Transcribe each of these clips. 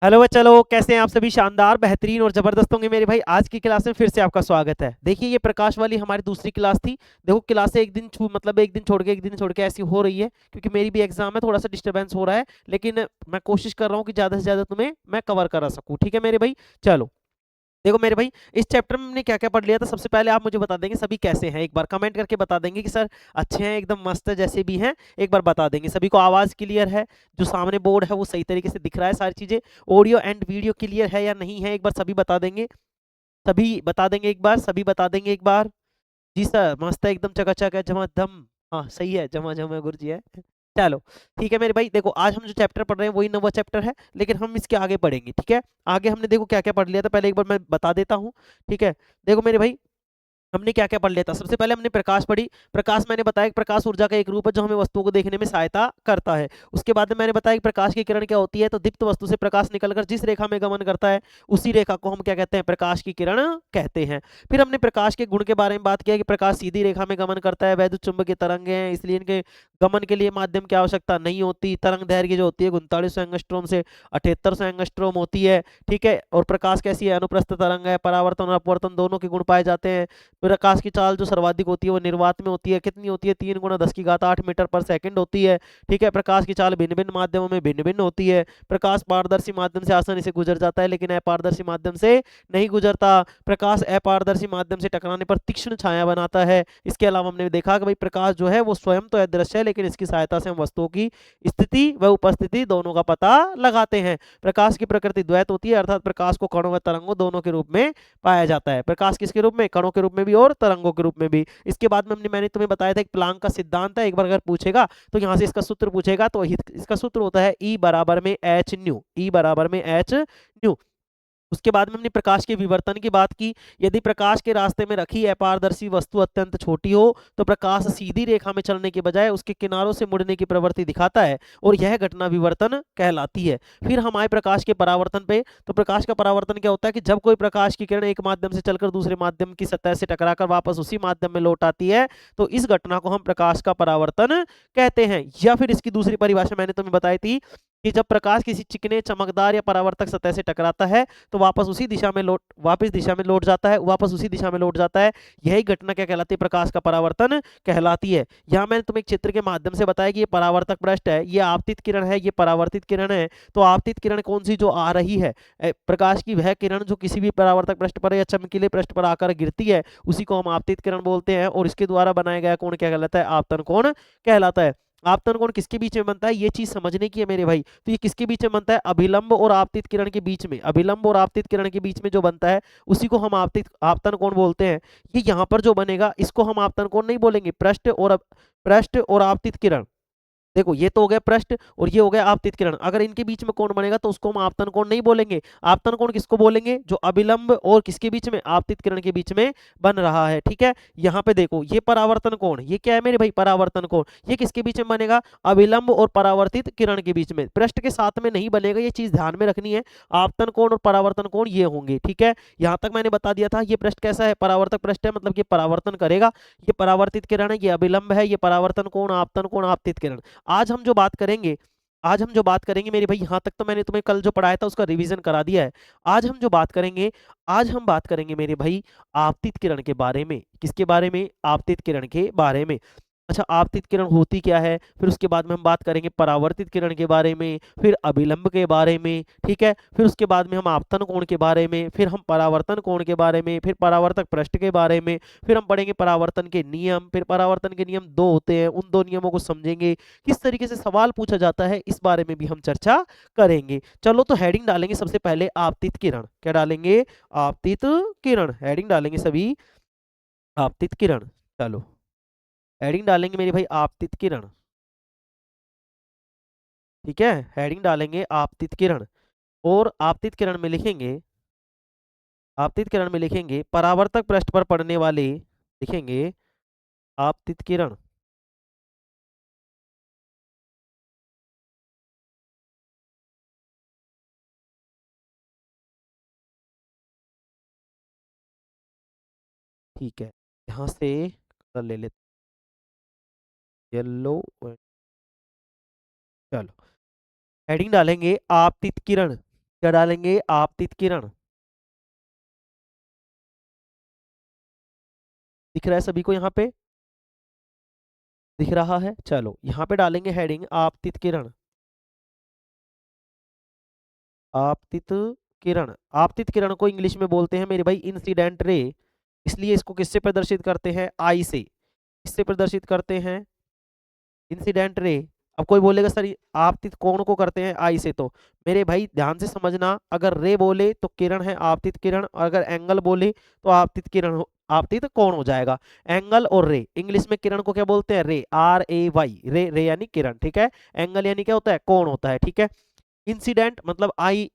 Hello चलो, कैसे हैं आप सभी? शानदार, बेहतरीन और जबरदस्त होंगे मेरे भाई। आज की क्लास में फिर से आपका स्वागत है। देखिए, ये प्रकाश वाली हमारी दूसरी क्लास थी। देखो, क्लास एक दिन मतलब एक दिन छोड़ के एक दिन छोड़ के ऐसी हो रही है क्योंकि मेरी भी एग्जाम है, थोड़ा सा डिस्टरबेंस हो रहा है, लेकिन मैं कोशिश कर रहा हूँ कि ज्यादा से ज्यादा तुम्हें मैं कवर करा सकूँ। ठीक है मेरे भाई? चलो, देखो मेरे भाई, इस चैप्टर में हमने क्या क्या पढ़ लिया था। सबसे पहले आप मुझे बता देंगे सभी कैसे हैं, एक बार कमेंट करके बता देंगे कि सर अच्छे हैं, एकदम मस्त है, जैसे भी हैं एक बार बता देंगे। सभी को आवाज़ क्लियर है? जो सामने बोर्ड है वो सही तरीके से दिख रहा है? सारी चीज़ें ऑडियो एंड वीडियो क्लियर है या नहीं है, एक बार सभी बता देंगे। सभी बता देंगे एक बार, सभी बता देंगे एक बार। जी सर, मस्त है, एकदम चकाचक है, झमाझम। हाँ सही है, झमाझम है, गुरुजी है। चलो, ठीक है मेरे भाई। देखो, आज हम जो चैप्टर पढ़ रहे हैं वही नवा चैप्टर है, लेकिन हम इसके आगे पढ़ेंगे। ठीक है? आगे हमने देखो क्या क्या पढ़ लिया था, पहले एक बार मैं बता देता हूँ। ठीक है? देखो मेरे भाई, हमने क्या क्या पढ़ लिया था। सबसे पहले हमने प्रकाश पढ़ी। प्रकाश मैंने बताया कि प्रकाश ऊर्जा का एक रूप है जो हमें वस्तुओं को देखने में सहायता करता है। उसके बाद में मैंने बताया कि प्रकाश की किरण क्या होती है। तो दीप्त वस्तु से प्रकाश निकलकर जिस रेखा में गमन करता है उसी रेखा को हम क्या कहते हैं? प्रकाश की किरण कहते हैं। फिर हमने प्रकाश के गुण के बारे में बात किया कि प्रकाश सीधी रेखा में गमन करता है, वैद्युत चुंबकीय तरंगे हैं, इसलिए इनके गमन के लिए माध्यम की आवश्यकता नहीं होती। तरंग दैर्घ्य जो होती है 3900 एंगस्ट्रोम से 7800 एंगस्ट्रोम होती है। ठीक है? और प्रकाश कैसी है? अनुप्रस्थ तरंग है। परावर्तन और अपवर्तन दोनों के गुण पाए जाते हैं। प्रकाश की चाल जो सर्वाधिक होती है वो निर्वात में होती है। कितनी होती है? 3 × 10⁸ मीटर पर सेकंड होती है। ठीक है? प्रकाश की चाल भिन्न भिन्न माध्यमों में भिन्न भिन्न होती है। प्रकाश पारदर्शी माध्यम से आसानी से गुजर जाता है, लेकिन अपारदर्शी माध्यम से नहीं गुजरता। प्रकाश अपारदर्शी माध्यम से टकराने पर तीक्ष्ण छाया बनाता है। इसके अलावा हमने देखा कि भाई प्रकाश जो है वो स्वयं तो अदृश्य है, लेकिन इसकी सहायता से हम वस्तुओं की स्थिति व उपस्थिति दोनों का पता लगाते हैं। प्रकाश की प्रकृति द्वैत होती है, अर्थात प्रकाश को कणों व तरंगों दोनों के रूप में पाया जाता है। प्रकाश किसके रूप में? कणों के रूप में भी और तरंगों के रूप में भी। इसके बाद में मैंने तुम्हें बताया था एक प्लांक का सिद्धांत है। एक बार अगर पूछेगा तो यहाँ से इसका सूत्र पूछेगा, तो इसका सूत्र होता है ई बराबर में एच न्यू। ई बराबर में एच न्यू। उसके बाद में हमने प्रकाश के विवर्तन की बात की। यदि प्रकाश के रास्ते में रखी अपारदर्शी वस्तु अत्यंत छोटी हो तो प्रकाश सीधी रेखा में चलने के बजाय उसके किनारों से मुड़ने की प्रवृत्ति दिखाता है, और यह घटना विवर्तन कहलाती है। फिर हम आए प्रकाश के परावर्तन पे। तो प्रकाश का परावर्तन क्या होता है कि जब कोई प्रकाश की किरण एक माध्यम से चलकर दूसरे माध्यम की सतह से टकराकर वापस उसी माध्यम में लौट आती है, तो इस घटना को हम प्रकाश का परावर्तन कहते हैं। या फिर इसकी दूसरी परिभाषा मैंने तुम्हें बताई थी कि जब प्रकाश किसी चिकने, चमकदार या परावर्तक सतह से टकराता है तो वापस दिशा में लौट जाता है, वापस उसी दिशा में लौट जाता है। यही घटना क्या कहलाती है? प्रकाश का परावर्तन कहलाती है। यहाँ मैंने तुम्हें एक चित्र के माध्यम से बताया कि ये परावर्तक पृष्ठ है, ये आपतित किरण है, ये परावर्तित किरण है। तो आपतित किरण कौन सी जो आ रही है? प्रकाश की वह किरण जो किसी भी परावर्तक पृष्ठ पर या चमकीले पृष्ठ पर आकर गिरती है, उसी को हम आपतित किरण बोलते हैं। और इसके द्वारा बनाया गया कोण क्या कहलाता है? आपतन कोण कहलाता है। आपतन कोण किसके बीच में बनता है? ये चीज समझने की है मेरे भाई। तो ये किसके बीच में बनता है? अभिलंब और आपतित किरण के बीच में। अभिलंब और आपतित किरण के बीच में जो बनता है उसी को हम आपतन कोण बोलते हैं। ये यहाँ पर जो बनेगा इसको हम आपतन कोण नहीं बोलेंगे। पृष्ठ और आपतित किरण, देखो ये तो हो गया पृष्ठ और ये हो गया आपतित किरण। अगर इनके बीच में कोण बनेगा तो उसको हम आपतन कोण नहीं बोलेंगे। आपतन कोण किसको बोलेंगे? जो अभिलंब और किसके बीच में? आपतित किरण के बीच में बन रहा है। ठीक है? यहाँ पे देखो, ये परावर्तन कोण, ये क्या है मेरे भाई? परावर्तन कोण। ये किसके बीच में बनेगा? अभिलंब और परावर्तित किरण के बीच में। पृष्ठ के साथ में नहीं बनेगा, ये चीज ध्यान में रखनी है। आपतन कोण और परावर्तन कोण ये होंगे। ठीक है? यहाँ तक मैंने बता दिया था। ये पृष्ठ कैसा है? परावर्तक पृष्ठ है, मतलब ये परावर्तन करेगा। ये परावर्तित किरण है, ये अभिलंब है, ये परावर्तन कोण, आपतन कोण, आपतित किरण। आज हम जो बात करेंगे आज हम जो बात करेंगे मेरे भाई, यहां तक तो मैंने तुम्हें कल जो पढ़ाया था उसका रिवीजन करा दिया है। आज हम बात करेंगे मेरे भाई आपतित किरण के बारे में। किसके बारे में? आपतित किरण के बारे में। अच्छा, आपतित किरण होती क्या है? फिर उसके बाद में हम बात करेंगे परावर्तित किरण के बारे में, फिर अभिलंब के बारे में। ठीक है? फिर उसके बाद में हम आपतन कोण के बारे में, फिर हम परावर्तन कोण के बारे में, फिर परावर्तक पृष्ठ के बारे में, फिर हम पढ़ेंगे परावर्तन के नियम। फिर परावर्तन के नियम दो होते हैं, उन दो नियमों को समझेंगे। किस तरीके से सवाल पूछा जाता है इस बारे में भी हम चर्चा करेंगे। चलो, तो हेडिंग डालेंगे सबसे पहले आपतित किरण। क्या डालेंगे? आपतित किरण। हेडिंग डालेंगे सभी आपतित किरण। चलो, हेडिंग डालेंगे मेरे भाई आपतित किरण। ठीक है? हेडिंग डालेंगे आपतित किरण। और आपतित किरण में लिखेंगे परावर्तक पृष्ठ पर पड़ने वाले, लिखेंगे आपतित किरण। ठीक है? यहाँ से कलर ले लेते, येलो। चलो, हेडिंग डालेंगे आपतित किरण। क्या डालेंगे? आपतित किरण। दिख रहा है सभी को यहाँ पे? दिख रहा है? चलो यहाँ पे डालेंगे हेडिंग आपतित किरण। आपतित किरण। आपतित किरण को इंग्लिश में बोलते हैं मेरे भाई इंसिडेंट रे। इसलिए इसको किससे प्रदर्शित करते हैं? आई से। किससे प्रदर्शित करते हैं? Incident ray. अब कोई बोलेगा सर आपतित कोण को करते हैं आई से, तो मेरे भाई ध्यान से समझना, अगर रे बोले तो किरण है आपतित किरण, और अगर एंगल बोले तो आपतित किरण आपतित कोण हो जाएगा। एंगल और रे, इंग्लिश में किरण को क्या बोलते हैं? रे, RAY। रे, रे यानी किरण, ठीक है। एंगल यानी क्या होता है? कोण होता है, ठीक है। इंसिडेंट मतलब आई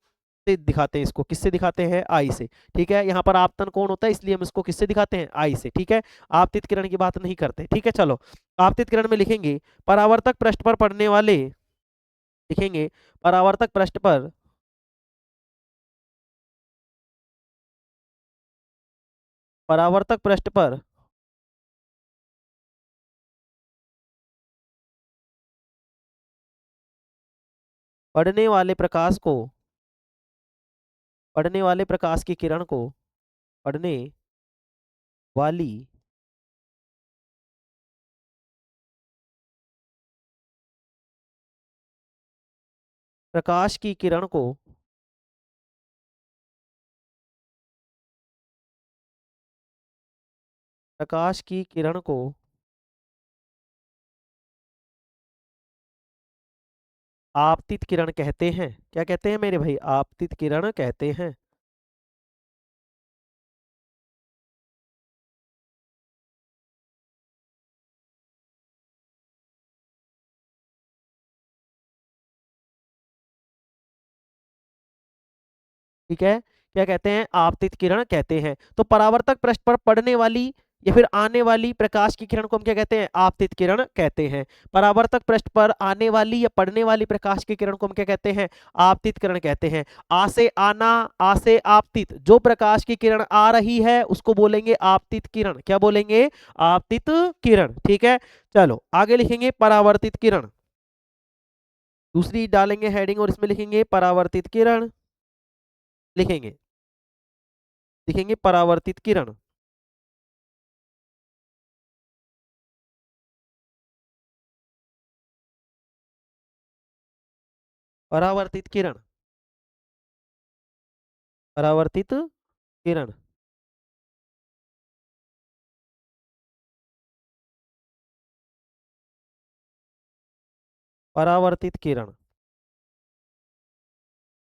से दिखाते हैं इसको, किससे दिखाते हैं? आई से, ठीक है। यहाँ पर आपतन कौन होता है, इसलिए हम इसको किससे दिखाते हैं? आई से, ठीक है। आपतित किरण की बात नहीं करते, ठीक है। चलो आपतित किरण में लिखेंगे परावर्तक पृष्ठ पर पड़ने वाले, लिखेंगे परावर्तक पृष्ठ पर परावर्तक पृष्ठ पर पड़ने वाले प्रकाश को, पड़ने वाले प्रकाश की किरण को, पड़ने वाली प्रकाश की किरण को प्रकाश की किरण को आपतित किरण कहते हैं। क्या कहते हैं मेरे भाई? आपतित किरण कहते हैं। ठीक है, क्या कहते हैं? आपतित किरण कहते हैं। तो परावर्तक पृष्ठ पर पड़ने वाली या फिर आने वाली प्रकाश की किरण को हम क्या कहते हैं? आपतित किरण कहते हैं। परावर्तक पृष्ठ पर आने वाली या पड़ने वाली प्रकाश की किरण को हम क्या कहते हैं? आपतित किरण कहते हैं। आ से आना, आ से आपतित, जो प्रकाश की किरण आ रही है उसको बोलेंगे आपतित किरण। क्या बोलेंगे? आपतित किरण, ठीक है। चलो आगे लिखेंगे परावर्तित किरण। दूसरी डालेंगे हेडिंग और इसमें लिखेंगे परावर्तित किरण। लिखेंगे, लिखेंगे परावर्तित किरण। परावर्तित किरण, परावर्तित किरण। परावर्तित किरण,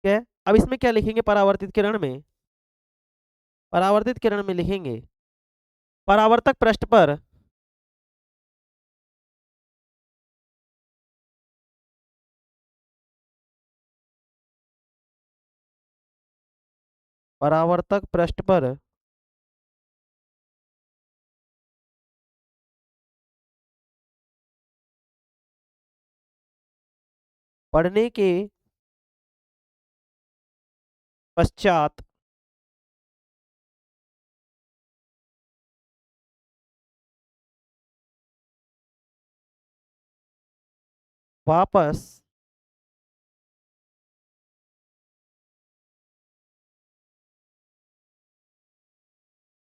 ठीक है। अब इसमें क्या लिखेंगे? परावर्तित किरण में, परावर्तित किरण में लिखेंगे परावर्तक पृष्ठ पर परावर्तक पृष्ठ पर पढ़ने के पश्चात वापस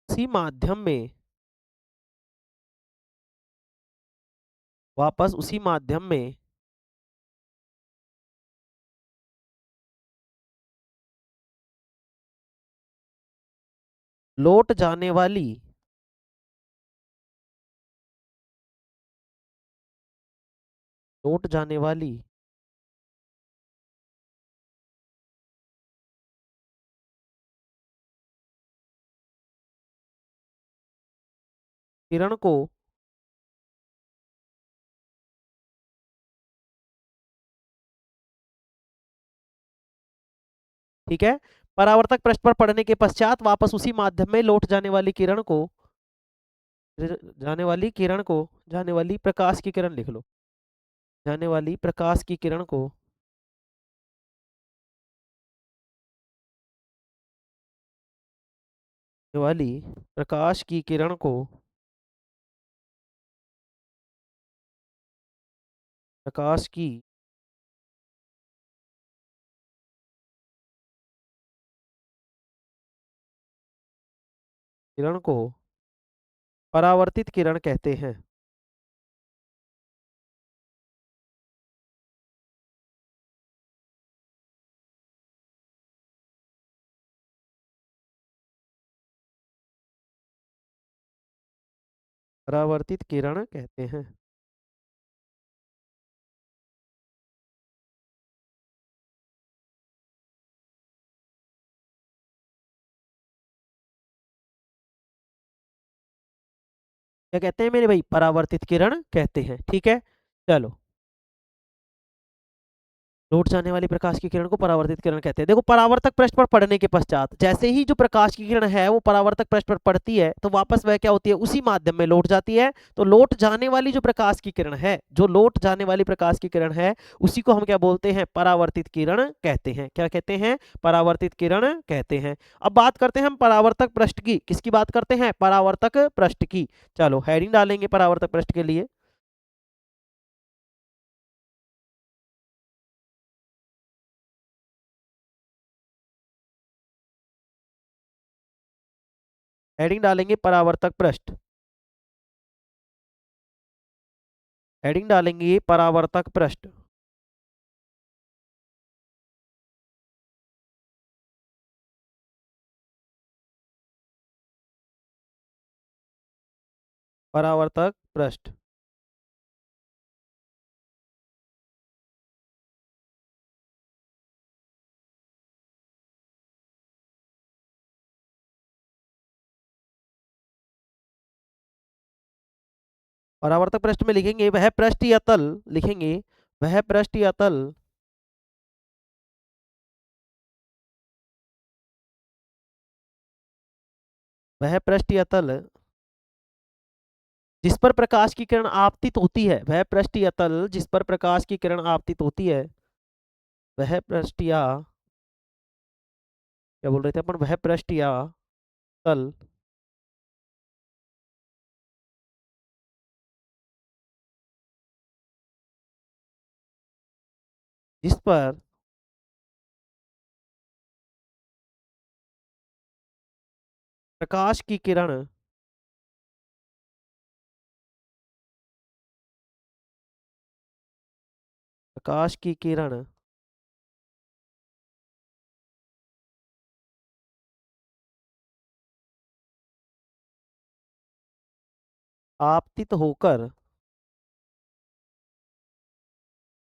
उसी माध्यम में, वापस उसी माध्यम में लौट जाने वाली, लौट जाने वाली किरण को, ठीक है। परावर्तक पृष्ठ पर पढ़ने के पश्चात वापस उसी माध्यम में लौट जाने वाली किरण को, जाने वाली किरण को, जाने वाली प्रकाश की किरण लिख लो। जाने वाली प्रकाश की किरण को, जाने वाली प्रकाश की किरण को, प्रकाश की किरण को परावर्तित किरण कहते हैं। परावर्तित किरण कहते हैं। क्या कहते हैं मेरे भाई? परावर्तित किरण कहते हैं। ठीक है, चलो। लौट जाने वाली प्रकाश की किरण को परावर्तित किरण कहते हैं। देखो, परावर्तक पृष्ठ पर पड़ने के पश्चात जैसे ही जो प्रकाश की किरण है वो परावर्तक पृष्ठ पर पड़ती है तो वापस वह क्या होती है? उसी माध्यम में लौट जाती है। तो लौट जाने वाली जो प्रकाश की किरण है, जो लौट जाने वाली प्रकाश की किरण है, उसी को हम क्या बोलते हैं? परावर्तित किरण कहते हैं। क्या कहते हैं? परावर्तित किरण कहते हैं। अब बात करते हैं हम परावर्तक पृष्ठ की। किसकी बात करते हैं? परावर्तक पृष्ठ की। चलो, हेडिंग डालेंगे परावर्तक पृष्ठ के लिए। हेडिंग डालेंगे परावर्तक पृष्ठ। हेडिंग डालेंगे परावर्तक पृष्ठ। परावर्तक पृष्ठ। परावर्तक पृष्ठ में लिखेंगे वह पृष्ठ या तल। लिखेंगे वह पृष्ठ या तल वह पृष्ठ या तल जिस पर प्रकाश की किरण आपतित होती है। वह पृष्ठ या तल जिस पर प्रकाश की किरण आपतित होती है। वह पृष्ठ या, क्या बोल रहे थे अपन? वह पृष्ठ या तल जिस पर प्रकाश की किरण प्रकाश की किरण आपतित होकर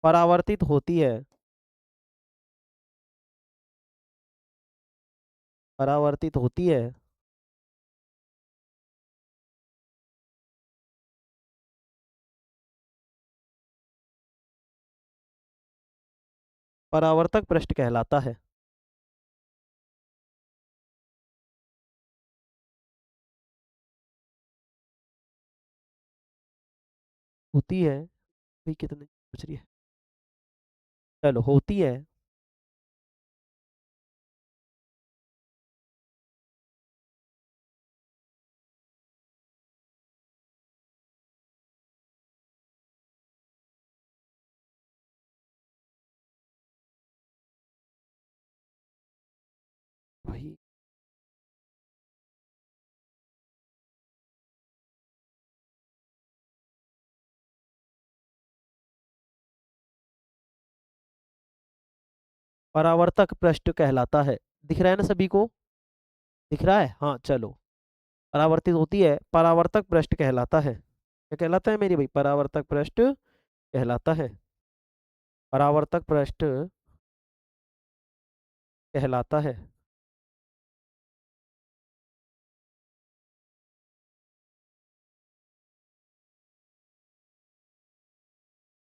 परावर्तित होती है। परावर्तित होती है। परावर्तक पृष्ठ कहलाता है। होती है भाई, कितने पूछ रही है? चलो, होती है। भाई, परावर्तक पृष्ठ कहलाता है। दिख रहा है ना सभी को? दिख रहा है? हाँ, चलो। परावर्तित होती है, परावर्तक पृष्ठ कहलाता है। क्या कहलाता है मेरी भाई? परावर्तक पृष्ठ कहलाता है। परावर्तक पृष्ठ कहलाता है।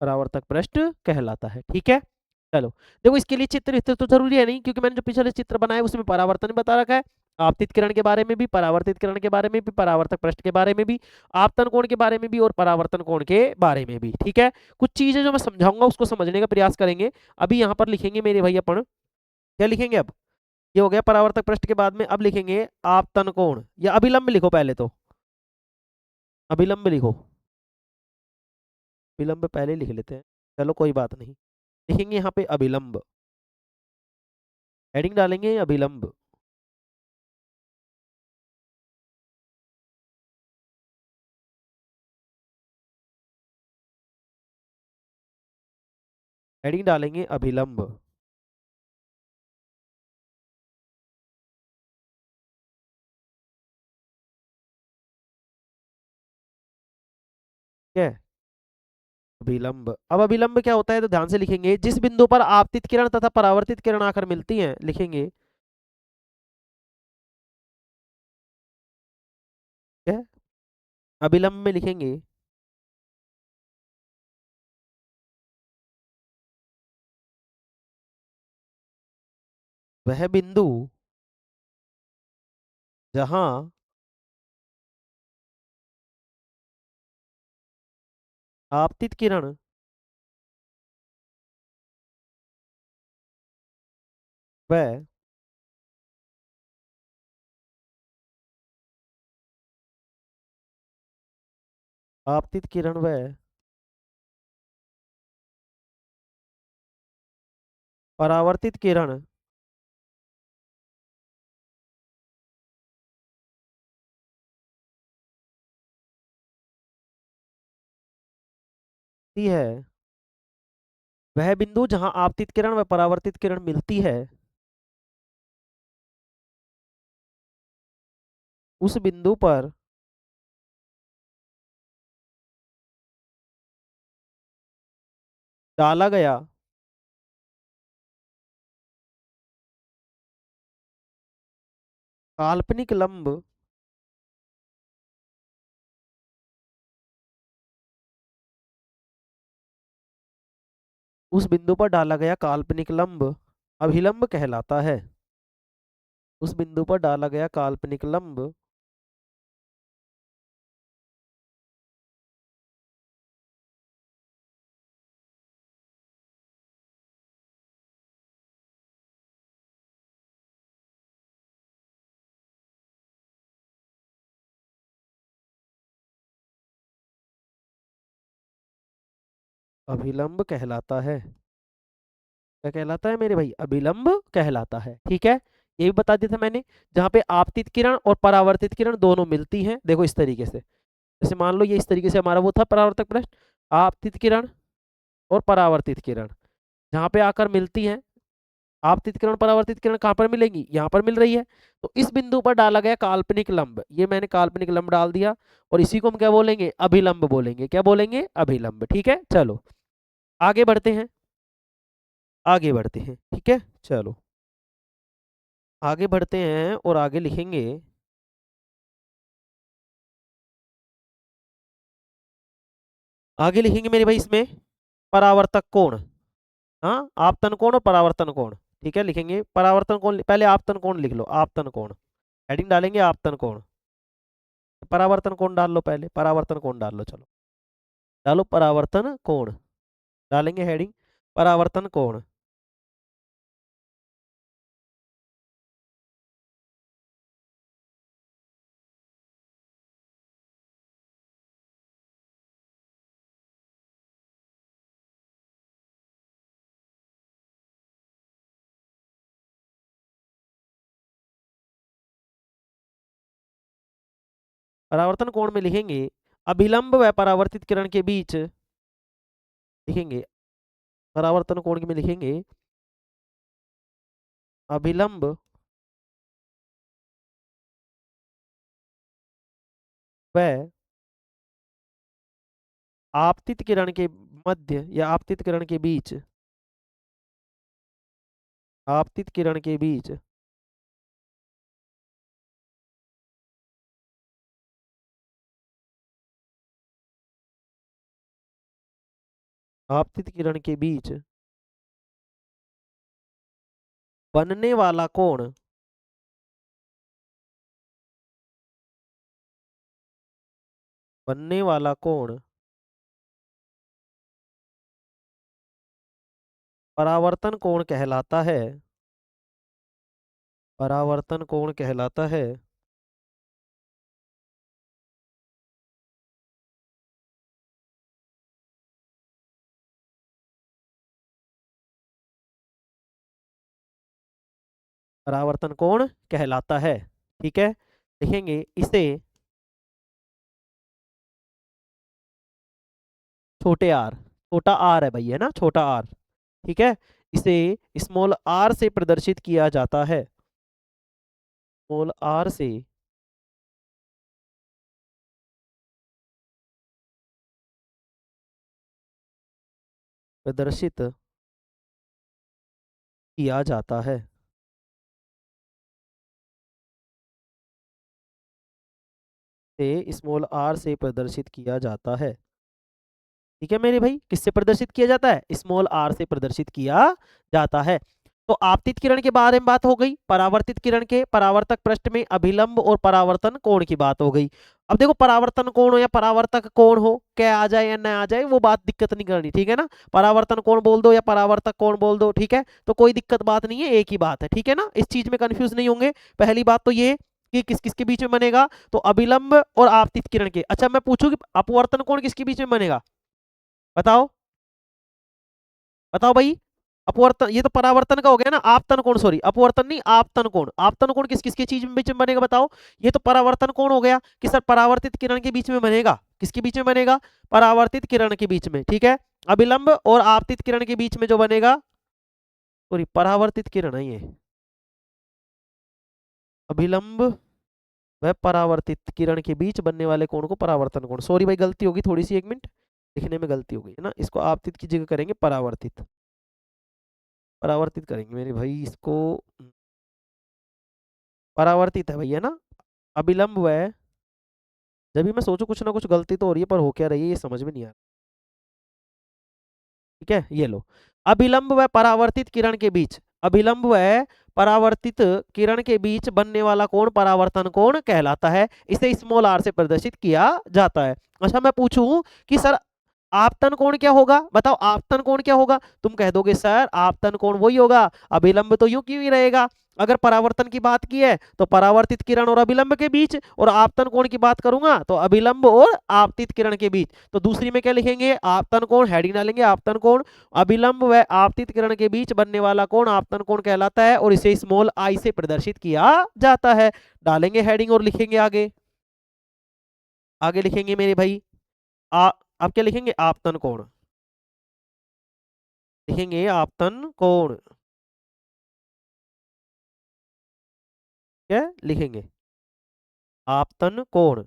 परावर्तक पृष्ठ कहलाता है। ठीक है, चलो। देखो, इसके लिए चित्र इतना तो जरूरी है नहीं, क्योंकि मैंने जो पिछले चित्र बनाए उसमें परावर्तन बता रखा है। आपतित किरण के बारे में भी, परावर्तित किरण के बारे में भी, परावर्तक पृष्ठ के बारे में भी, आपतन कोण के बारे में भी और परावर्तन कोण के बारे में भी। ठीक है, कुछ चीजें जो मैं समझाऊंगा उसको समझने का प्रयास करेंगे। अभी यहाँ पर लिखेंगे मेरे भाई अपन, क्या लिखेंगे अब? ये हो गया परावर्तक पृष्ठ के बाद में। अब लिखेंगे आपतन कोण, या अभिलंब लिखो पहले तो। अभिलंब लिखो। विलंब पहले लिख लेते हैं। चलो, कोई बात नहीं। लिखेंगे यहाँ पे अभिलंब। हेडिंग डालेंगे अभिलंब। हेडिंग डालेंगे अभिलंब। ठीक है, अभिलंब। अब अभिलंब क्या होता है तो ध्यान से लिखेंगे, जिस बिंदु पर आपतित किरण तथा परावर्तित किरण आकर मिलती हैं, लिखेंगे। ठीक है, अभिलंब में लिखेंगे वह बिंदु जहां आपतित किरण व आपतित किरण व परावर्तित किरण ती है, वह बिंदु जहां आपतित किरण व परावर्तित किरण मिलती है, उस बिंदु पर डाला गया काल्पनिक लंब उस बिंदु पर डाला गया काल्पनिक लंब अभिलंब कहलाता है। उस बिंदु पर डाला गया काल्पनिक लंब अभिलंब कहलाता है। क्या कहलाता है मेरे भाई? अभिलंब कहलाता है। ठीक है, ये भी बता दिया था मैंने, जहां पे आपतित किरण और परावर्तित किरण दोनों मिलती हैं। देखो इस तरीके से, जैसे मान लो ये इस तरीके से हमारा वो था परावर्तक पृष्ठ, आपतित किरण और परावर्तित किरण जहां पे आकर मिलती हैं। आपतित किरण परावर्तित किरण कहां पर मिलेंगी? यहाँ पर मिल रही है। तो इस बिंदु पर डाला गया काल्पनिक लंब, ये मैंने काल्पनिक लंब डाल दिया, और इसी को हम क्या बोलेंगे? अभिलंब बोलेंगे। क्या बोलेंगे? अभिलंब। ठीक है, चलो आगे बढ़ते हैं, आगे बढ़ते हैं। ठीक है, चलो आगे बढ़ते हैं और आगे लिखेंगे, आगे लिखेंगे मेरे भाई इसमें परावर्तक कोण। हाँ, आपतन कोण और परावर्तन कोण। ठीक है, लिखेंगे परावर्तन कोण, पहले आपतन कोण लिख लो, आपतन कोण। हेडिंग डालेंगे आपतन कोण। परावर्तन कोण डाल लो, पहले परावर्तन कोण डाल लो, चलो डालो परावर्तन कोण। डालेंगे हेडिंग परावर्तन कोण। परावर्तन कोण में लिखेंगे अभिलंब व परावर्तित किरण के बीच, लिखेंगे परावर्तन कोण में लिखेंगे अभिलंब व आपतित किरण के मध्य या आपतित किरण के बीच, आपतित किरण के बीच आपतित किरण के बीच बनने वाला कोण बनने वाला कोण परावर्तन कोण कहलाता है। परावर्तन कोण कहलाता है। परावर्तन कोण कहलाता है। ठीक है, लिखेंगे इसे छोटे आर, छोटा आर है भाई, है ना, छोटा आर। ठीक है, इसे स्मॉल आर से प्रदर्शित किया जाता है, स्मॉल आर से प्रदर्शित किया जाता है, से स्मॉल आर से प्रदर्शित किया जाता है। ठीक है मेरे भाई, किससे प्रदर्शित किया जाता है? स्मॉल आर से प्रदर्शित किया जाता है। तो आपतित किरण के बारे में बात हो गई, परावर्तित किरण के परावर्तक पृष्ठ में अभिलंब और परावर्तन कोण की बात हो गई। अब देखो, परावर्तन कोण हो या परावर्तक कोण हो, क्या आ जाए या ना आ जाए वो बात दिक्कत नहीं करनी, ठीक है ना। परावर्तन कोण बोल दो या परावर्तक कोण बोल दो, ठीक है, तो कोई दिक्कत बात नहीं है, एक ही बात है, ठीक है ना, इस चीज में कंफ्यूज नहीं होंगे। पहली बात तो ये कि किस किसके बीच में बनेगा, तो अभिलंब और आपतित किरण के। अच्छा मैं पूछूं कि अपवर्तन कोण किसके बीच में बनेगा, बताओ, बताओ भाई। अपवर्तन, ये तो परावर्तन का हो गया ना, आपतन कोण, सॉरी अपवर्तन नहीं, आपतन कोण। आपतन कोण किस किसकी चीज में बीच में बनेगा बताओ। ये तो परावर्तन कोण हो गया कि सर परावर्तित किरण के बीच में बनेगा, किसके बीच में बनेगा, परावर्तित किरण के बीच में, ठीक है। अभिलंब और आपतित किरण के बीच में जो बनेगा, सॉरी परावर्तित किरण है ये, अभिलंब वह परावर्तित किरण के बीच बनने वाले कोण को परावर्तन कोण, सॉरी भाई गलती होगी थोड़ी सी, एक मिनट, लिखने में गलती हो गई है ना, इसको आपतित की जगह करेंगे परावर्तित, परावर्तित करेंगे मेरे भाई इसको, परावर्तित है भैया ना, अभिलंब वह, जब भी मैं सोचू कुछ ना कुछ गलती तो हो रही है, पर हो क्या रही है ये समझ में नहीं आ रहा। ठीक है, ये लो, अभिलंब व परावर्तित किरण के बीच, अभिलंब व परावर्तित किरण के बीच बनने वाला कोण परावर्तन कोण कहलाता है, इसे स्मॉल आर से प्रदर्शित किया जाता है। अच्छा मैं पूछूं कि सर आपतन कोण क्या होगा, बताओ आपतन कोण क्या होगा, तुम कह दोगे सर आपतन कोण वही होगा, अभिलंब तो यूं क्यों ही रहेगा। अगर परावर्तन की बात की है तो परावर्तित किरण और अभिलंब के बीच, और आपतन कोण की बात करूंगा तो अभिलंब और आपतित किरण के बीच। तो दूसरी में क्या लिखेंगे, आपतन कोण, हेडिंग डालेंगे आपतन कोण, अभिलंब व आपतित किरण के बीच बनने वाला कोण आपतन कोण कहलाता है और इसे स्मॉल आई से प्रदर्शित किया जाता है। डालेंगे हेडिंग और लिखेंगे आगे, आगे लिखेंगे मेरे भाई, आ अब क्या लिखेंगे, आपतन कोण, लिखेंगे आपतन कोण, क्या लिखेंगे, आपतन कोण,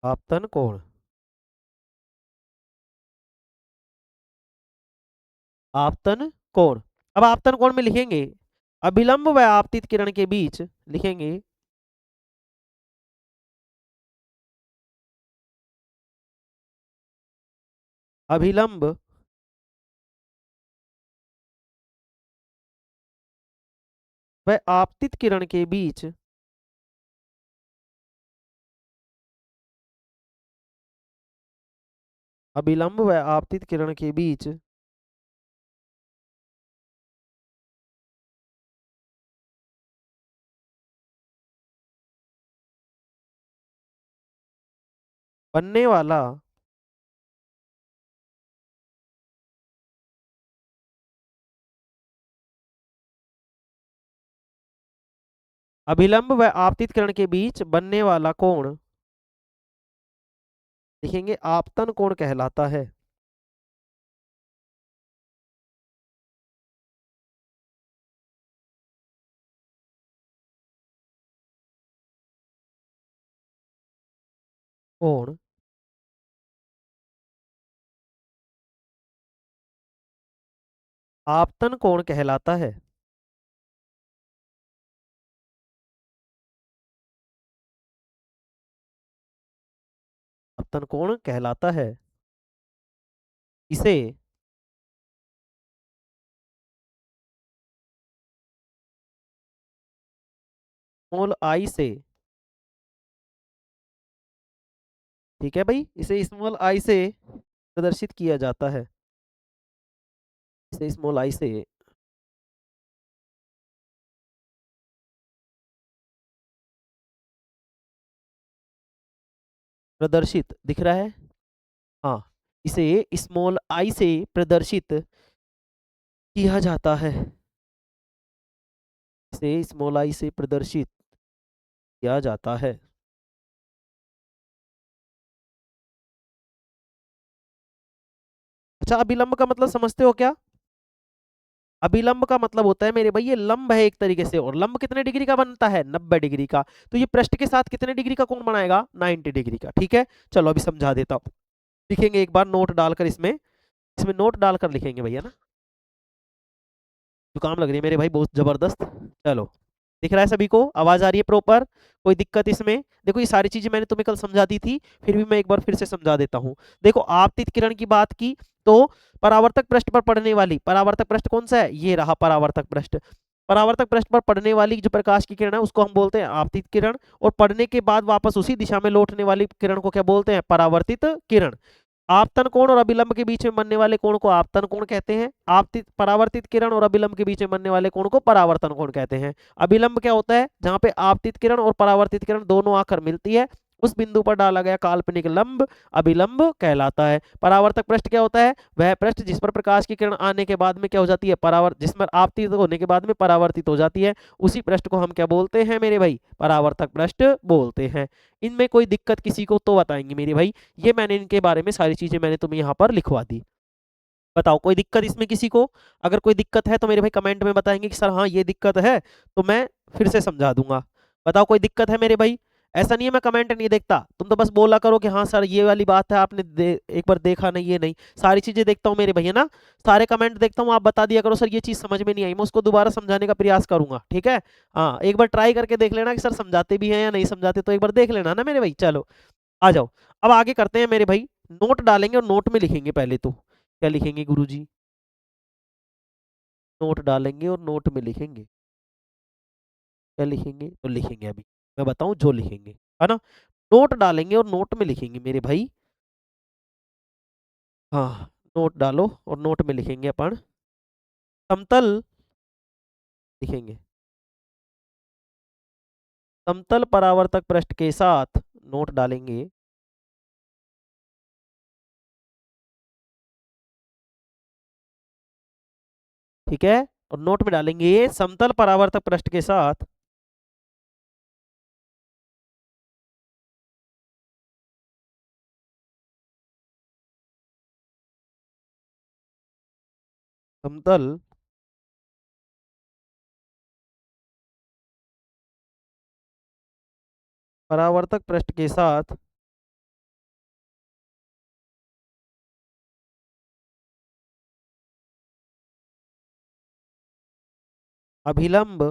आपतन कोण, आपतन कोण। अब आपतन कोण में लिखेंगे अभिलंब व आपतित किरण के बीच, लिखेंगे अभिलंब व आपतित किरण के बीच अभिलंब व आपतित किरण के बीच बनने वाला अभिलंब व आपतित किरण के बीच बनने वाला कोण, लिखेंगे आपतन कोण कहलाता है, कोण आपतन कोण कहलाता है। आपतन कोण कहलाता है, इसे स्मॉल आई से, ठीक है भाई, इसे स्मॉल आई से प्रदर्शित किया जाता है, इसे स्मॉल आई से प्रदर्शित, दिख रहा है, हाँ, इसे स्मॉल आई से प्रदर्शित किया जाता है। इसे स्मॉल आई से प्रदर्शित किया जाता है। अच्छा, अभिलंब का मतलब समझते हो क्या? अभिलंब का मतलब होता है मेरे भाई ये लंब है एक तरीके से, और लंब कितने डिग्री का बनता है? 90 डिग्री का। तो ये पृष्ठ के साथ कितने डिग्री का कोण बनाएगा? 90 डिग्री का। ठीक है, चलो अभी समझा देता हूँ। लिखेंगे एक बार नोट डालकर, इसमें इसमें नोट डालकर लिखेंगे भैया ना। जुकाम लग रही है मेरे भाई बहुत जबरदस्त। चलो, दिख रहा है सभी को? आवाज आ रही है प्रॉपर? कोई दिक्कत इसमें? देखो ये सारी चीजें मैंने तुम्हें कल समझा दी थी, फिर भी मैं एक बार फिर से समझा देता हूँ। देखो, आपतित किरण की बात की तो परावर्तक पृष्ठ पर पड़ने वाली, परावर्तक पृष्ठ कौन सा है? ये रहा परावर्तक पृष्ठ। परावर्तक पृष्ठ पर पड़ने वाली जो प्रकाश की किरण है उसको हम बोलते हैं आपतित किरण, और पड़ने के बाद वापस उसी दिशा में लौटने वाली किरण को क्या बोलते हैं? परावर्तित किरण। आपतन कोण और अभिलंब के बीच में बनने वाले कोण को आपतन कोण कहते हैं। आपतित परावर्तित किरण और अभिलंब के बीच में बनने वाले कोण को परावर्तन कोण कहते हैं। अभिलंब क्या होता है? जहां पे आपतित किरण और परावर्तित किरण दोनों आकर मिलती है, उस बिंदु पर डाला गया काल्पनिक लंब अभिलंब कहलाता है। परावर्तक पृष्ठ क्या होता है? वह पृष्ठ जिस पर प्रकाश की किरण आने के बाद में क्या हो जाती है? जिसमें आपतित होने के बाद में परावर्तित हो जाती है, उसी पृष्ठ को हम क्या बोलते हैं मेरे भाई? परावर्तक पृष्ठ बोलते हैं। इनमें कोई दिक्कत किसी को तो बताएंगे मेरे भाई। ये मैंने इनके बारे में सारी चीजें मैंने तुम्हें यहाँ पर लिखवा दी। बताओ कोई दिक्कत इसमें किसी को? अगर कोई दिक्कत है तो मेरे भाई कमेंट में बताएंगे कि सर हाँ ये दिक्कत है, तो मैं फिर से समझा दूंगा। बताओ कोई दिक्कत है मेरे भाई? ऐसा नहीं है मैं कमेंट नहीं देखता, तुम तो बस बोला करो कि हाँ सर ये वाली बात है, आपने एक बार देखा नहीं, ये नहीं, सारी चीजें देखता हूँ मेरे भैया ना, सारे कमेंट देखता हूँ। आप बता दिया करो सर ये चीज समझ में नहीं आई, मैं उसको दोबारा समझाने का प्रयास करूंगा। ठीक है, हाँ एक बार ट्राई करके देख लेना कि सर समझाते भी हैं या नहीं समझाते, तो एक बार देख लेना ना मेरे भाई। चलो आ जाओ, अब आगे करते हैं मेरे भाई। नोट डालेंगे और नोट में लिखेंगे। पहले तो क्या लिखेंगे गुरुजी? नोट डालेंगे और नोट में लिखेंगे। क्या लिखेंगे? तो लिखेंगे अभी मैं बताऊं जो लिखेंगे, है ना। नोट डालेंगे और नोट में लिखेंगे मेरे भाई। हाँ, नोट डालो और नोट में लिखेंगे अपन समतल, लिखेंगे समतल परावर्तक पृष्ठ के साथ, नोट डालेंगे ठीक है, और नोट में डालेंगे समतल परावर्तक पृष्ठ के साथ समतल परावर्तक पृष्ठ के साथ अभिलंब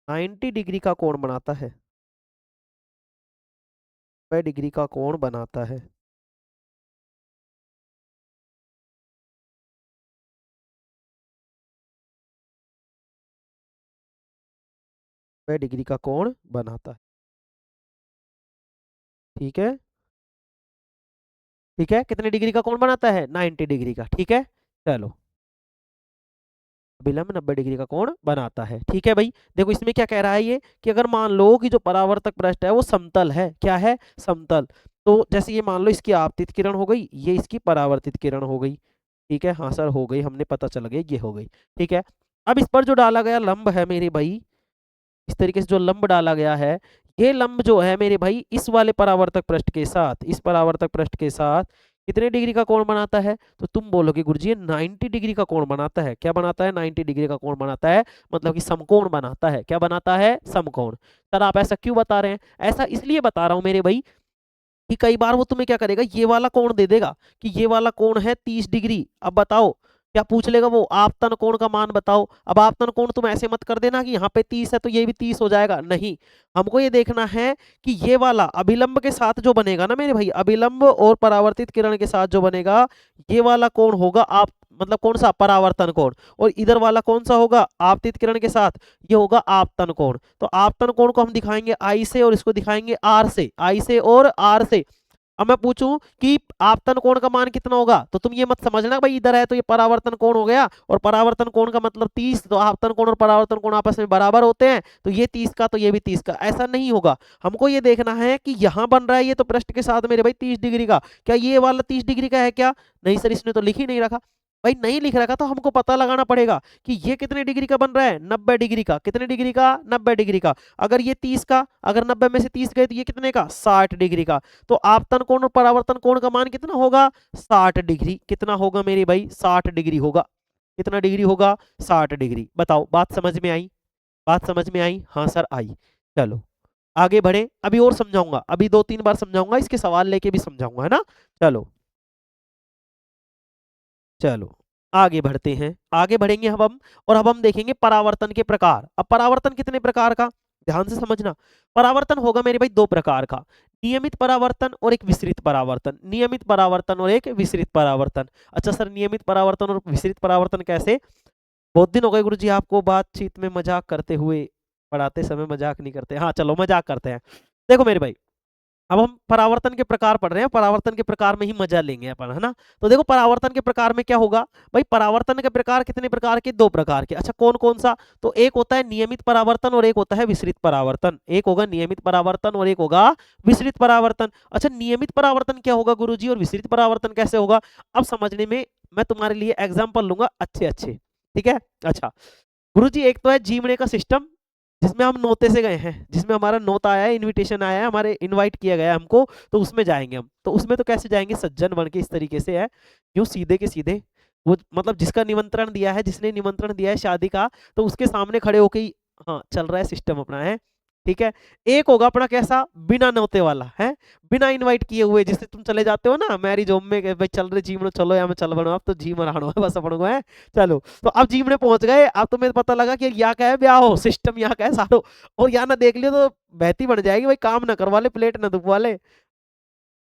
90 डिग्री का कोण बनाता है, 90 डिग्री का कोण बनाता है। 90 डिग्री का कोण बनाता है। ठीक है, ठीक है, कितने डिग्री का कोण बनाता है? 90 डिग्री का। ठीक है, चलो अभिलंब 90 डिग्री का कोण बनाता है। ठीक है भाई, देखो इसमें क्या कह रहा है ये, कि अगर मान लो कि जो परावर्तक पृष्ठ है वो समतल है, क्या है? समतल। तो जैसे ये मान लो इसकी आपतित किरण हो गई, ये इसकी परावर्तित किरण हो गई। ठीक है, हाँ सर हो गई, हमने पता चल गया ये हो गई। ठीक है, अब इस पर जो डाला गया लंब है मेरे भाई, इस तरीके से जो लंब डाला गया है, ये लंब जो है मेरे भाई इस वाले परावर्तक पृष्ठ के साथ, इस परावर्तक पृष्ठ के साथ कितने डिग्री का कोण बनाता है? तो तुम बोलोगे गुरुजी ये 90 डिग्री का कोण बनाता है। क्या बनाता है? 90 डिग्री का कोण बनाता है, मतलब कि समकोण बनाता है। क्या बनाता है? समकोण। सर आप ऐसा क्यों बता रहे हैं? ऐसा इसलिए बता रहा हूं मेरे भाई कि कई बार वो तुम्हें क्या करेगा, ये वाला कोण दे देगा कि ये वाला कोण है 30 डिग्री। अब बताओ क्या पूछ लेगा वो? आपतन कोण का मान बताओ। अब आपतन कोण तुम ऐसे मत कर देना कि यहाँ पे 30 है तो ये भी 30 हो जाएगा, नहीं। हमको ये देखना है कि ये वाला अभिलंब के साथ जो बनेगा ना मेरे भाई, अभिलंब और परावर्तित किरण के साथ जो बनेगा, ये वाला कोण होगा आप, मतलब कौन सा? परावर्तन कोण। और इधर वाला कौन सा होगा? आपतित किरण के साथ, ये होगा आपतन कोण। तो आपतन कोण को हम दिखाएंगे आई से और इसको दिखाएंगे आर से, आई से और आर से। अब मैं पूछूं कि आपतन कोण का मान कितना होगा, तो तुम ये मत समझना भाई इधर है तो ये परावर्तन कोण हो गया और परावर्तन कोण का मतलब 30, तो आपतन कोण और परावर्तन कोण आपस में बराबर होते हैं, तो ये 30 का तो ये भी 30 का, ऐसा नहीं होगा। हमको ये देखना है कि यहां बन रहा है ये तो पृष्ठ के साथ मेरे भाई 30 डिग्री का, क्या ये वाला 30 डिग्री का है क्या? नहीं सर, इसने तो लिख ही नहीं रखा। भाई नहीं लिख रखा तो हमको पता लगाना पड़ेगा कि ये कितने डिग्री का बन रहा है, 90 डिग्री का। कितने डिग्री का? 90 डिग्री का। अगर ये 30 का, अगर 90 में से 30 गए तो ये कितने का? 60 डिग्री का। तो आपतन कोण और परावर्तन कोण का मान कितना होगा? 60 डिग्री। कितना होगा मेरे भाई? 60 डिग्री होगा। कितना डिग्री होगा? 60 डिग्री। बताओ, बात समझ में आई? बात समझ में आई? हाँ सर आई। चलो आगे बढ़े, अभी और समझाऊंगा, अभी 2-3 बार समझाऊंगा, इसके सवाल लेके भी समझाऊंगा, है ना। चलो चलो आगे बढ़ते हैं, आगे बढ़ेंगे अब हम, और अब हम देखेंगे परावर्तन के प्रकार। अब परावर्तन कितने प्रकार का, ध्यान से समझना। परावर्तन होगा मेरे भाई 2 प्रकार का, नियमित परावर्तन और एक विसरित परावर्तन। नियमित परावर्तन और एक विसरित परावर्तन। अच्छा सर, नियमित परावर्तन और विसरित परावर्तन कैसे? बहुत दिन हो गए गुरुजी आपको बातचीत में मजाक करते हुए, पढ़ाते समय मजाक नहीं करते। हाँ चलो मजाक करते हैं। देखो मेरे भाई, अब हम परावर्तन के प्रकार पढ़ रहे हैं, परावर्तन के प्रकार में ही मजा लेंगे अपन, है ना। तो देखो परावर्तन के प्रकार में क्या होगा भाई, परावर्तन के प्रकार कितने प्रकार के? 2 प्रकार के। अच्छा कौन कौन सा? तो एक होता है नियमित परावर्तन और एक होता है विसरित परावर्तन। एक होगा नियमित परावर्तन और एक होगा विसरित परावर्तन। अच्छा नियमित परावर्तन क्या होगा गुरुजी और विसरित परावर्तन कैसे होगा? अब समझने में मैं तुम्हारे लिए एग्जाम्पल लूंगा अच्छे अच्छे, ठीक है। अच्छा गुरुजी, एक तो है जीवने का सिस्टम, जिसमें हम नोते से गए हैं, जिसमें हमारा नोता आया है, इनविटेशन आया है, हमारे इनवाइट किया गया है हमको, तो उसमें जाएंगे हम। तो उसमें तो कैसे जाएंगे? सज्जन बन के, इस तरीके से है, यूं सीधे के सीधे। वो मतलब जिसका निमंत्रण दिया है, जिसने निमंत्रण दिया है शादी का, तो उसके सामने खड़े होके ही हाँ चल रहा है सिस्टम अपना, है ठीक है। एक होगा अपना कैसा, बिना नोते वाला है, बिना इनवाइट किए हुए, जिससे तुम चले जाते हो ना मैरिज होम में, भाई चल रहे जीम चलो या मैं चल बनो, अब तो जीम रहा है बस अपन को, है चलो। तो अब जीम में पहुंच गए, अब तुम्हें पता लगा कि यहाँ का है ब्याह हो, सिस्टम यहाँ का है सारो, और यहाँ ना देख लियो तो बहती बन जाएगी, भाई काम ना करवा ले, प्लेट ना दुखवा ले।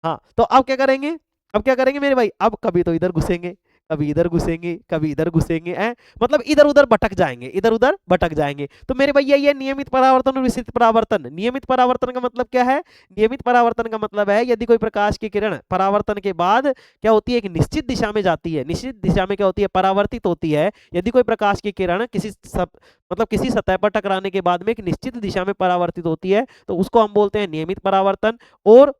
हाँ तो अब क्या करेंगे? अब क्या करेंगे मेरे भाई? अब कभी तो इधर घुसेंगे, कभी इधर घुसेंगे, कभी इधर घुसेंगे, मतलब इधर उधर भटक जाएंगे, इधर उधर भटक जाएंगे। तो मेरे भाई यही है नियमित परावर्तन और विसरित परावर्तन। नियमित परावर्तन का मतलब क्या है? नियमित परावर्तन का मतलब है यदि कोई प्रकाश की किरण परावर्तन के बाद क्या होती है, एक निश्चित दिशा में जाती है, निश्चित दिशा में क्या होती है, परावर्तित होती है। यदि कोई प्रकाश की किरण मतलब किसी सतह पर टकराने के बाद में एक निश्चित दिशा में परावर्तित होती है, तो उसको हम बोलते हैं नियमित परावर्तन। और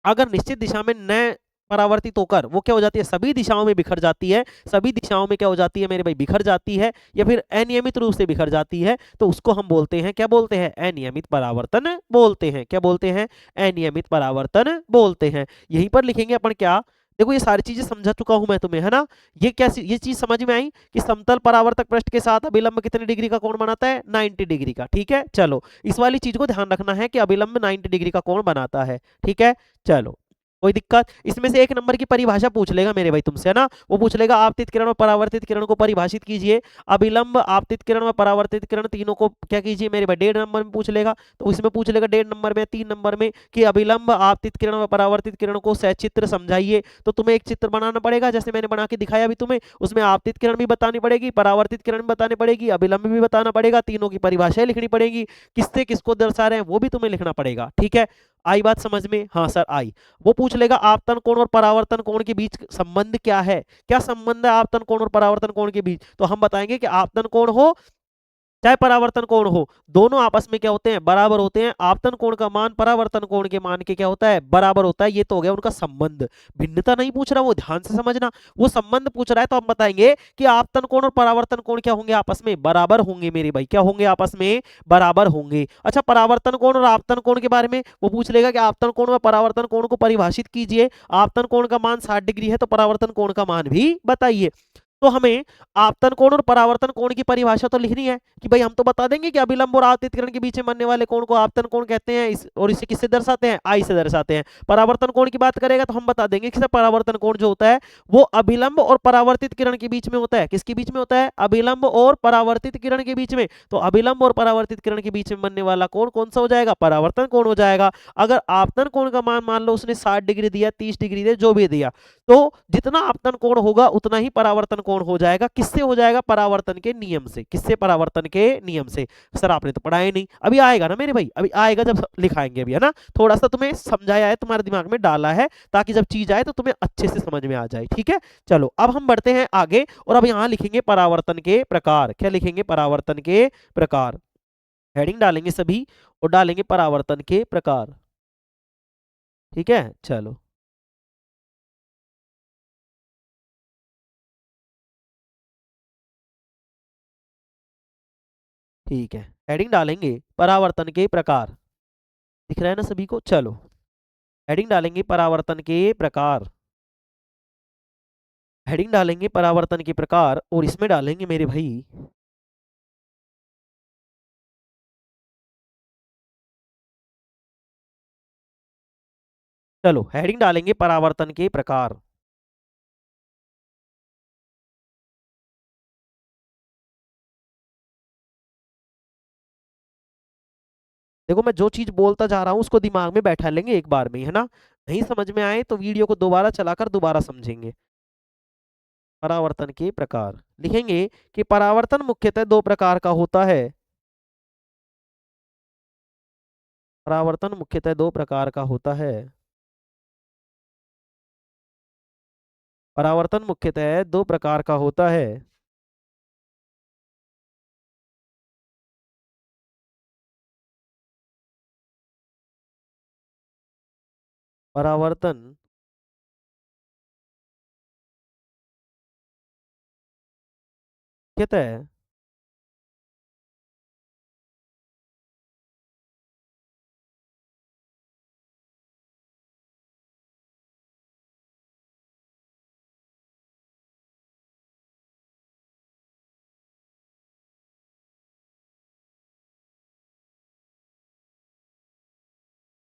अगर निश्चित दिशा में न परावर्तित होकर वो क्या हो जाती है, सभी दिशाओं में बिखर जाती है, सभी दिशाओं में क्या हो जाती है मेरे भाई, बिखर जाती है, या फिर अनियमित रूप से बिखर जाती है, तो उसको हम बोलते हैं, क्या बोलते हैं? अनियमित परावर्तन बोलते हैं। क्या बोलते हैं? अनियमित परावर्तन बोलते हैं। यहीं पर लिखेंगे अपन क्या, देखो ये सारी चीजें समझा चुका हूं मैं तुम्हें, है ना। ये चीज समझ में आई कि समतल परावर्तक पृष्ठ के साथ अभिलंब कितने डिग्री का कोण बनाता है? 90 डिग्री का, ठीक है। चलो इस वाली चीज को ध्यान रखना है कि अभिलंब 90 डिग्री का कोण बनाता है, ठीक है। चलो कोई दिक्कत? इसमें से 1 नंबर की परिभाषा पूछ लेगा मेरे भाई तुमसे, है ना। वो पूछ लेगा आपतित किरण और परावर्तित किरण को परिभाषित कीजिए। अभिलंब, आपतित किरण और परावर्तित किरण तीनों को क्या कीजिए मेरे भाई, 1.5 नंबर में पूछ लेगा। तो इसमें पूछ लेगा 1.5 नंबर में, 3 नंबर में, कि अभिलंब, आपतित किरण और परावर्तित किरण को सचित्र समझाइए। तो तुम्हें एक चित्र बनाना पड़ेगा, जैसे मैंने बना के दिखाया अभी तुम्हें। उसमें आपतित किरण भी बतानी पड़ेगी, परावर्तित किरण भी बतानी पड़ेगी, अभिलंब भी बताना पड़ेगा, तीनों की परिभाषाएं लिखनी पड़ेगी, किससे किसको दर्शा रहे हैं वो भी तुम्हें लिखना पड़ेगा, ठीक है। आई बात समझ में? हाँ सर आई। वो पूछ लेगा आपतन कोण और परावर्तन कोण के बीच संबंध क्या है, क्या संबंध है आपतन कोण और परावर्तन कोण के बीच? तो हम बताएंगे कि आपतन कोण हो चाहे परावर्तन कोण हो, दोनों आपस में क्या होते हैं, बराबर होते हैं। आपतन कोण का मान परावर्तन कोण के मान के क्या होता है, बराबर होता है। ये तो हो गया उनका संबंध। भिन्नता नहीं पूछ रहा वो, ध्यान से समझना, वो संबंध पूछ रहा है। तो हम बताएंगे कि आपतन कोण और परावर्तन कोण क्या होंगे, आपस में बराबर होंगे मेरे भाई। क्या होंगे? आपस में बराबर होंगे। अच्छा परावर्तन कोण और आपतन कोण के बारे में वो पूछ लेगा कि आपतन कोण व परावर्तन कोण को परिभाषित कीजिए। आपतन कोण का मान 60 डिग्री है, तो परावर्तन कोण का मान भी बताइए। तो हमें आपतन कोण और परावर्तन कोण की परिभाषा तो लिखनी है कि भाई हम तो बता देंगे कि अभिलंब और आपतित किरण के बीच में बनने वाले कोण को आपतन कोण कहते हैं, और इसे किससे दर्शाते हैं? आई से दर्शाते हैं। परावर्तन कोण की बात करेगा तो हम बता देंगे कि परावर्तन कोण जो होता है वो अभिलंब और परावर्तित किरण के बीच में होता है। किसके बीच में होता है? अभिलंब और परावर्तित किरण के बीच में। तो अभिलंब और परावर्तित किरण के बीच में बनने वाला कोण कौन सा हो जाएगा? परावर्तन कोण हो जाएगा। अगर आपतन कोण का मान लो उसने 60 डिग्री दिया, 30 डिग्री दिया, जो भी दिया, तो जितना आपतन कोण होगा उतना ही परावर्तन कोण कोण हो जाएगा, किससे हो जाएगा, परावर्तन के नियम से। किससे, परावर्तन के नियम से। सर आपने तो पढ़ा ही नहीं, अभी आएगा ना मेरे भाई, अभी आएगा जब लिखाएंगे अभी, है ना। थोड़ा सा तुम्हें समझाया है, तुम्हारे दिमाग में डाला है, ताकि जब चीज आए तो तुम्हें अच्छे से समझ में आ जाए, ठीक है। चलो अब हम बढ़ते हैं आगे, और अब यहां लिखेंगे परावर्तन के प्रकार। क्या लिखेंगे, परावर्तन के प्रकार। हेडिंग डालेंगे सभी, और डालेंगे परावर्तन के प्रकार, ठीक है। चलो ठीक है, हेडिंग डालेंगे परावर्तन के प्रकार। दिख रहा है ना सभी को। चलो हेडिंग डालेंगे परावर्तन के प्रकार। हेडिंग डालेंगे परावर्तन के प्रकार, और इसमें डालेंगे मेरे भाई, चलो हेडिंग डालेंगे परावर्तन के प्रकार। देखो मैं जो चीज बोलता जा रहा हूँ उसको दिमाग में बैठा लेंगे एक बार में ही, है ना। नहीं समझ में आए तो वीडियो को दोबारा चलाकर दोबारा समझेंगे। परावर्तन के प्रकार लिखेंगे कि परावर्तन मुख्यतः दो प्रकार का होता है। परावर्तन मुख्यतः दो प्रकार का होता है। परावर्तन मुख्यतः दो प्रकार का होता है। परावर्तन मुख्यतः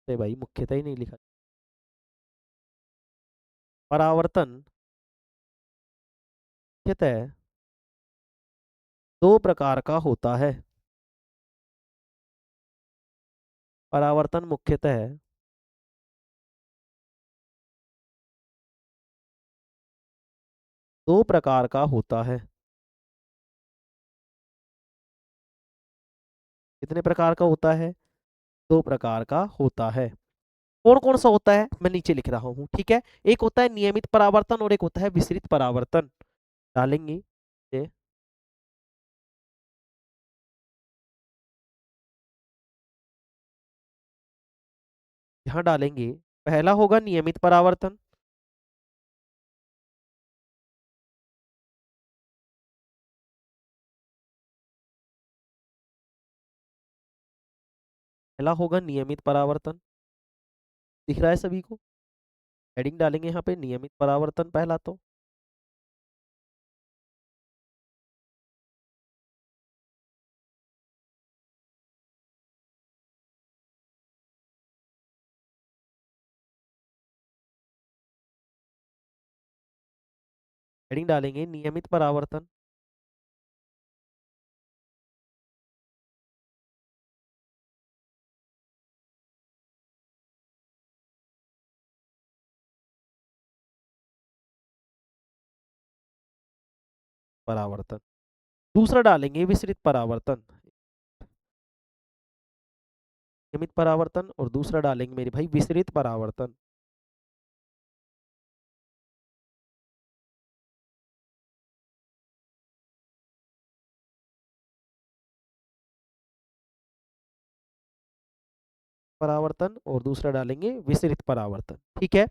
अरे भाई मुख्यतः ही नहीं लिखा। परावर्तन मुख्यतः दो प्रकार का होता है। परावर्तन मुख्यतः दो प्रकार का होता है। कितने प्रकार का होता है, दो प्रकार का होता है। कौन कौन सा होता है मैं नीचे लिख रहा हूँ, ठीक है। एक होता है नियमित परावर्तन, और एक होता है विसरित परावर्तन। डालेंगे ये, यहाँ डालेंगे। पहला होगा नियमित परावर्तन। पहला होगा नियमित परावर्तन। दिख रहा है सभी को। हेडिंग डालेंगे यहाँ पे नियमित परावर्तन पहला तो। हेडिंग डालेंगे नियमित परावर्तन। परावर्तन। दूसरा डालेंगे विसरित परावर्तन। नियमित परावर्तन और दूसरा डालेंगे मेरे भाई विसरित परावर्तन। परावर्तन और दूसरा डालेंगे विसरित परावर्तन, ठीक है।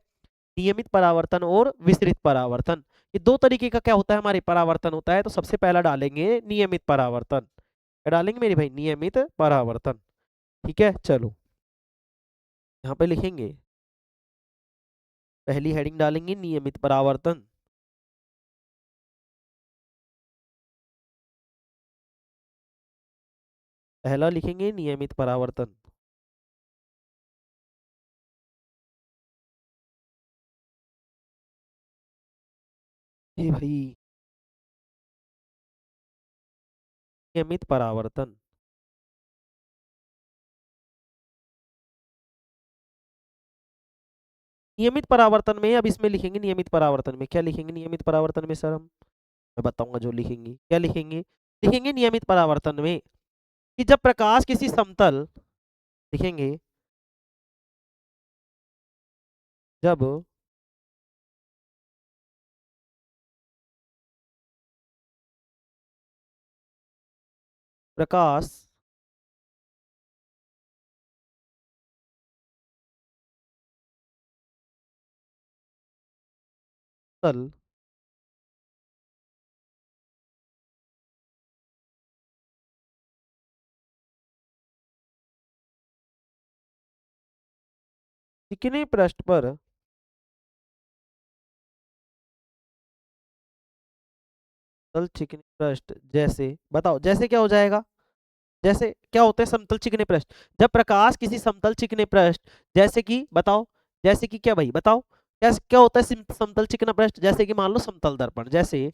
नियमित परावर्तन और विसरित परावर्तन, ये दो तरीके का क्या होता है हमारे परावर्तन होता है। तो सबसे पहला डालेंगे नियमित परावर्तन। क्या डालेंगे मेरे भाई, नियमित परावर्तन, ठीक है। चलो यहाँ पे लिखेंगे, पहली हेडिंग डालेंगे नियमित परावर्तन। पहला लिखेंगे नियमित परावर्तन। ये भाई नियमित परावर्तन। नियमित परावर्तन में अब इसमें लिखेंगे, नियमित परावर्तन में क्या लिखेंगे, नियमित परावर्तन में सर हम मैं बताऊंगा जो लिखेंगे, क्या लिखेंगे, लिखेंगे नियमित परावर्तन में कि जब प्रकाश किसी समतल, लिखेंगे जब प्रकाश तल चिकने पृष्ठ पर तल चिकने पृष्ठ जैसे, बताओ जैसे क्या हो जाएगा, जैसे क्या होते हैं समतल चिकने पृष्ठ, जब प्रकाश किसी समतल चिकने पृष्ठ, जैसे कि बताओ, जैसे कि क्या भाई बताओ, कैसे क्या होता है समतल चिकना पृष्ठ, जैसे कि मान लो समतल दर्पण, जैसे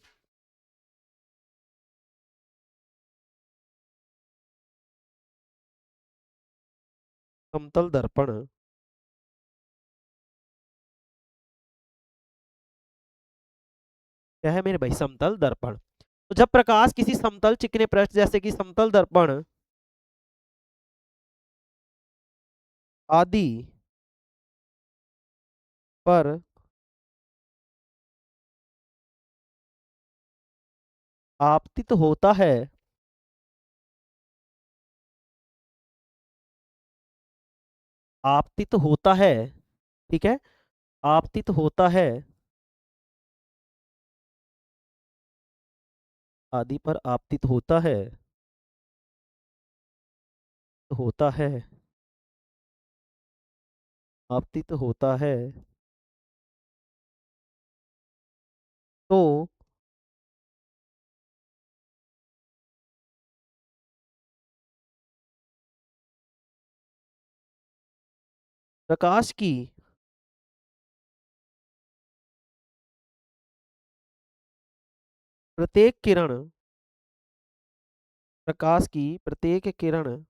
समतल दर्पण, क्या है मेरे भाई, समतल दर्पण। तो जब प्रकाश किसी समतल चिकने पृष्ठ जैसे कि समतल दर्पण आदि पर आपतित होता है, आपतित होता है, ठीक है, आपतित होता है, आदि पर आपतित होता है, होता है, आपतित होता है, तो प्रकाश की प्रत्येक किरण, प्रकाश की प्रत्येक किरण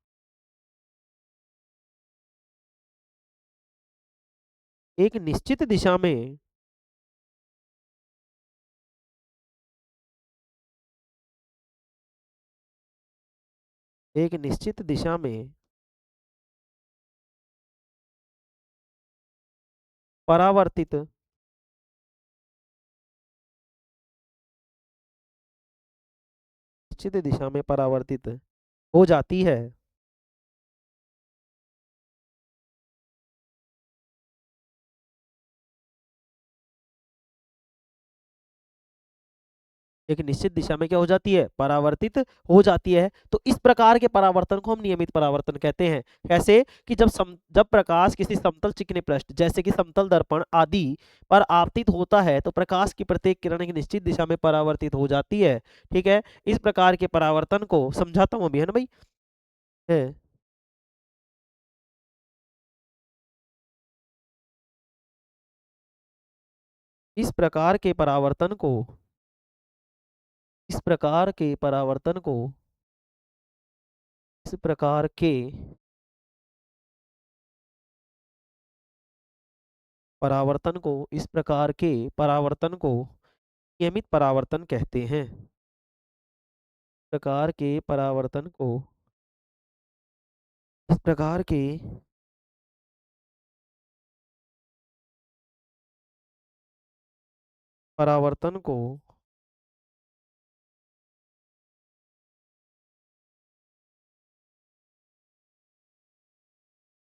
एक निश्चित दिशा में, एक निश्चित दिशा में परावर्तित निश्चित दिशा में परावर्तित हो जाती है, एक निश्चित दिशा में क्या हो जाती है, परावर्तित हो जाती है। तो इस प्रकार के परावर्तन को हम नियमित परावर्तन कहते हैं। कैसे कि जब प्रकाश किसी समतल चिकने पृष्ठ जैसे कि समतल दर्पण आदि पर आपतित होता है तो प्रकाश की प्रत्येक किरण एक निश्चित दिशा में परावर्तित हो जाती है। ठीक है, इस प्रकार के परावर्तन को समझाता हूं अभी, है ना भाई, है, इस प्रकार के परावर्तन को, इस प्रकार के परावर्तन को, इस प्रकार के परावर्तन को, इस प्रकार के परावर्तन को नियमित परावर्तन कहते हैं। प्रकार के परावर्तन को, इस प्रकार के परावर्तन को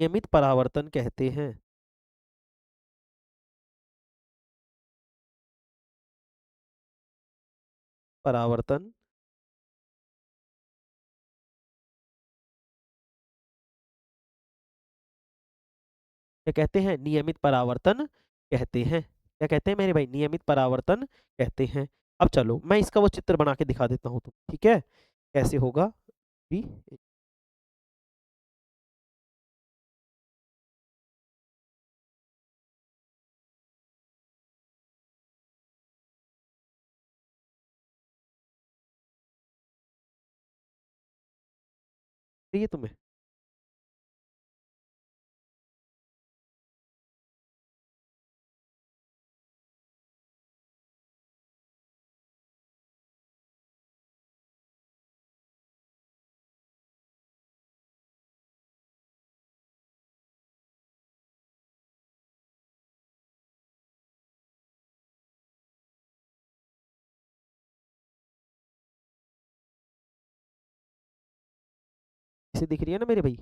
नियमित परावर्तन कहते हैं। परावर्तन क्या कहते हैं, नियमित परावर्तन कहते हैं। क्या कहते हैं मेरे भाई, नियमित परावर्तन कहते हैं। अब चलो मैं इसका वो चित्र बना के दिखा देता हूँ, तो ठीक है, कैसे होगा भी, ये तुम्हें इसे दिख रही है ना मेरे भाई?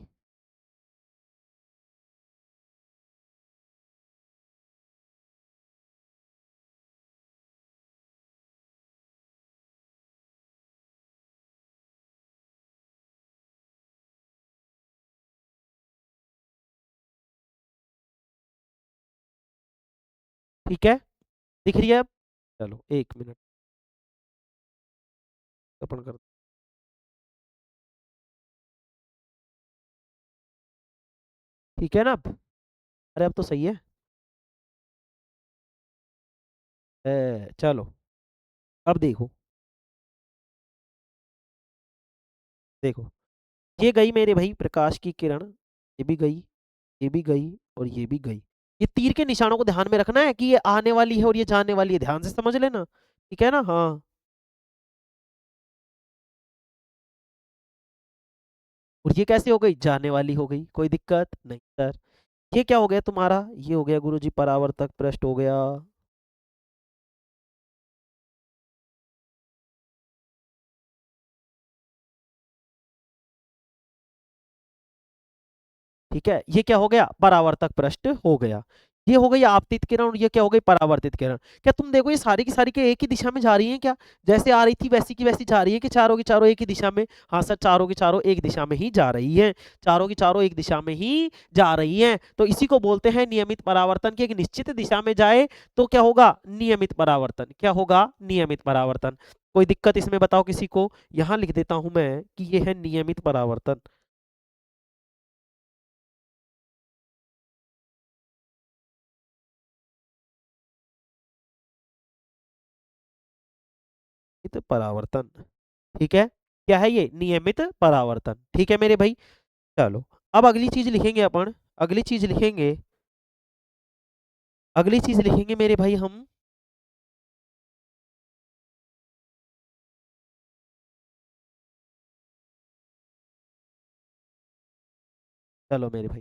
ठीक है, दिख रही है अब? चलो 1 मिनट अपन कर, ठीक है ना अब? अरे अब तो सही है। चलो अब देखो, देखो ये गई मेरे भाई प्रकाश की किरण, ये भी गई, ये भी गई, और ये भी गई। ये तीर के निशानों को ध्यान में रखना है कि ये आने वाली है और ये जाने वाली है, ध्यान से समझ लेना, ठीक है ना? हाँ। और ये कैसे हो गई? जाने वाली हो गई, कोई दिक्कत नहीं सर। ये क्या हो गया तुम्हारा? ये हो गया गुरुजी परावर्तक पृष्ठ हो गया। ठीक है, ये क्या हो गया? परावर्तक पृष्ठ हो गया। ये हो गई आपतित किरण और ये क्या हो गई? परावर्तित किरण। क्या तुम देखो ये सारी की सारी के एक ही दिशा में जा रही हैं क्या? जैसे आ रही थी वैसी की वैसी जा रही है कि चारों की चारों एक ही दिशा में? हाँ सर, चारों की चारों एक दिशा में ही जा रही हैं। चारों की चारों एक दिशा में ही जा रही हैं, तो इसी को बोलते हैं नियमित परावर्तन। की एक निश्चित दिशा में जाए तो क्या होगा? नियमित परावर्तन। क्या होगा? नियमित परावर्तन। कोई दिक्कत इसमें बताओ किसी को? यहां लिख देता हूं मैं कि ये है नियमित परावर्तन। नियमित परावर्तन, ठीक है। क्या है ये? नियमित परावर्तन, ठीक है मेरे भाई। चलो अब अगली चीज लिखेंगे अपन, अगली चीज लिखेंगे, अगली चीज लिखेंगे मेरे भाई हम। चलो मेरे भाई,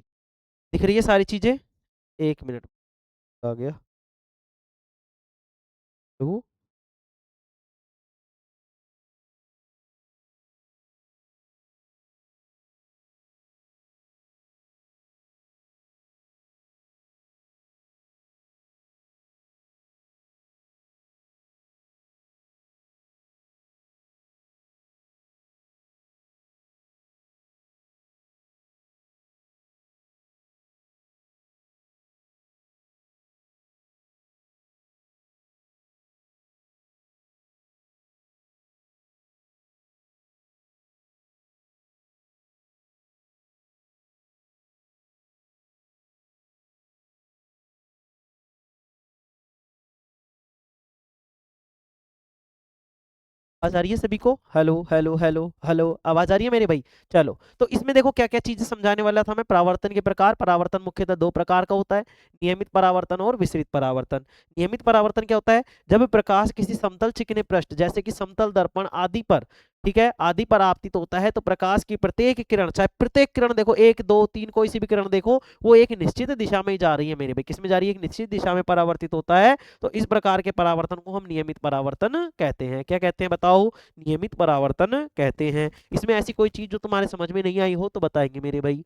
दिख रही है सारी चीजें? 1 मिनट, आ गया। तो आवाज आ रही है सभी को? हेलो हेलो हेलो हेलो, आवाज आ रही है मेरे भाई? चलो तो इसमें देखो क्या क्या चीजें समझाने वाला था मैं। परावर्तन के प्रकार, परावर्तन मुख्यतः दो प्रकार का होता है, नियमित परावर्तन और विसरित परावर्तन। नियमित परावर्तन क्या होता है? जब प्रकाश किसी समतल चिकने पृष्ठ जैसे कि समतल दर्पण आदि पर, ठीक है, आदि पर आपतित होता है तो प्रकाश की प्रत्येक किरण, चाहे प्रत्येक किरण देखो, एक दो तीन कोई सी भी किरण देखो, वो एक निश्चित दिशा में जा रही है मेरे भाई। किसमें जा रही है? एक निश्चित दिशा में परावर्तित होता है। तो इस प्रकार के परावर्तन को हम नियमित परावर्तन कहते हैं। क्या कहते हैं बताओ? नियमित परावर्तन कहते हैं। इसमें ऐसी कोई चीज जो तुम्हारे समझ में नहीं आई हो तो बताएंगे मेरे भाई,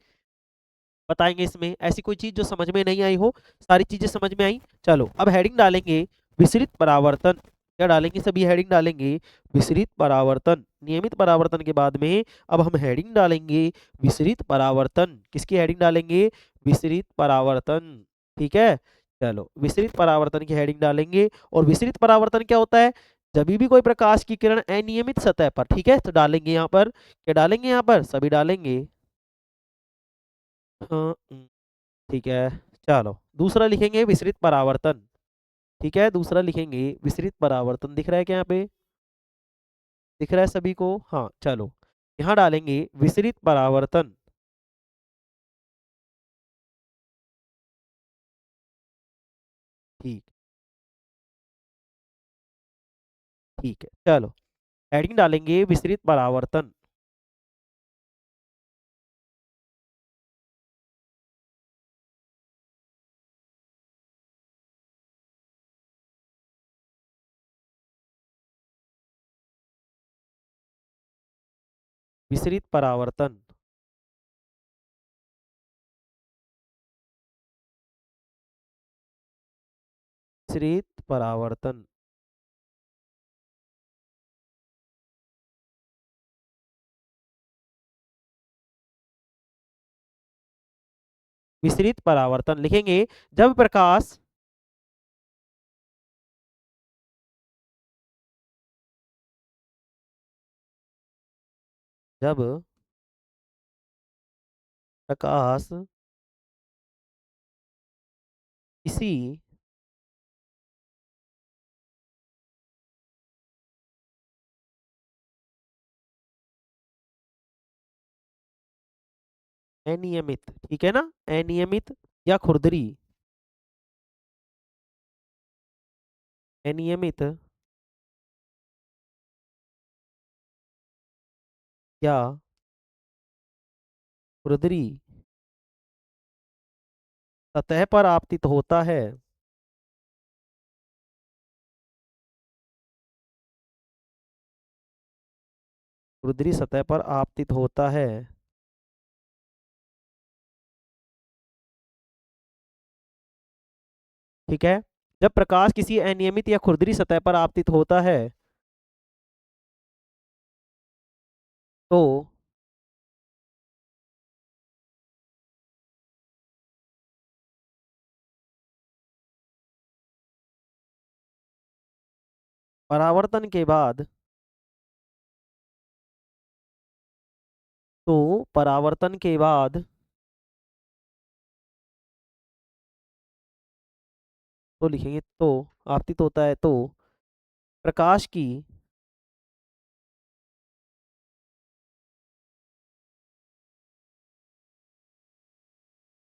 बताएंगे इसमें ऐसी कोई चीज जो समझ में नहीं आई हो। सारी चीजें समझ में आई? चलो अब हेडिंग डालेंगे विसरित परावर्तन। क्या डालेंगे? सभी हेडिंग डालेंगे विसरित परावर्तन। नियमित परावर्तन के बाद में अब हम हेडिंग डालेंगे विसरित परावर्तन। किसकी हेडिंग डालेंगे? विसरित परावर्तन, ठीक है। चलो विसरित परावर्तन की हेडिंग डालेंगे। और विसरित परावर्तन क्या होता है? जब भी कोई प्रकाश की किरण अनियमित सतह पर, ठीक है, तो डालेंगे यहाँ पर, क्या डालेंगे यहाँ पर? सभी डालेंगे। हाँ, ठीक है। चलो दूसरा लिखेंगे विसरित परावर्तन, ठीक है, दूसरा लिखेंगे विसरित परावर्तन। दिख रहा है क्या यहाँ पे? दिख रहा है सभी को? हाँ चलो, यहाँ डालेंगे विसरित परावर्तन। ठीक, ठीक है। चलो हेडिंग डालेंगे विसरित परावर्तन। विसरित परावर्तन, विसरित परावर्तन। विसरित परावर्तन लिखेंगे जब प्रकाश जब प्रकाश किसी अनियमित, ठीक है ना, अनियमित या खुरदरी, अनियमित या खुरदरी सतह पर आपतित होता है, खुरदरी सतह पर आपतित होता है, ठीक है। जब प्रकाश किसी अनियमित या खुरदरी सतह पर आपतित होता है तो परावर्तन के बाद परावर्तन के बाद तो लिखेंगे तो आपतित होता है तो प्रकाश की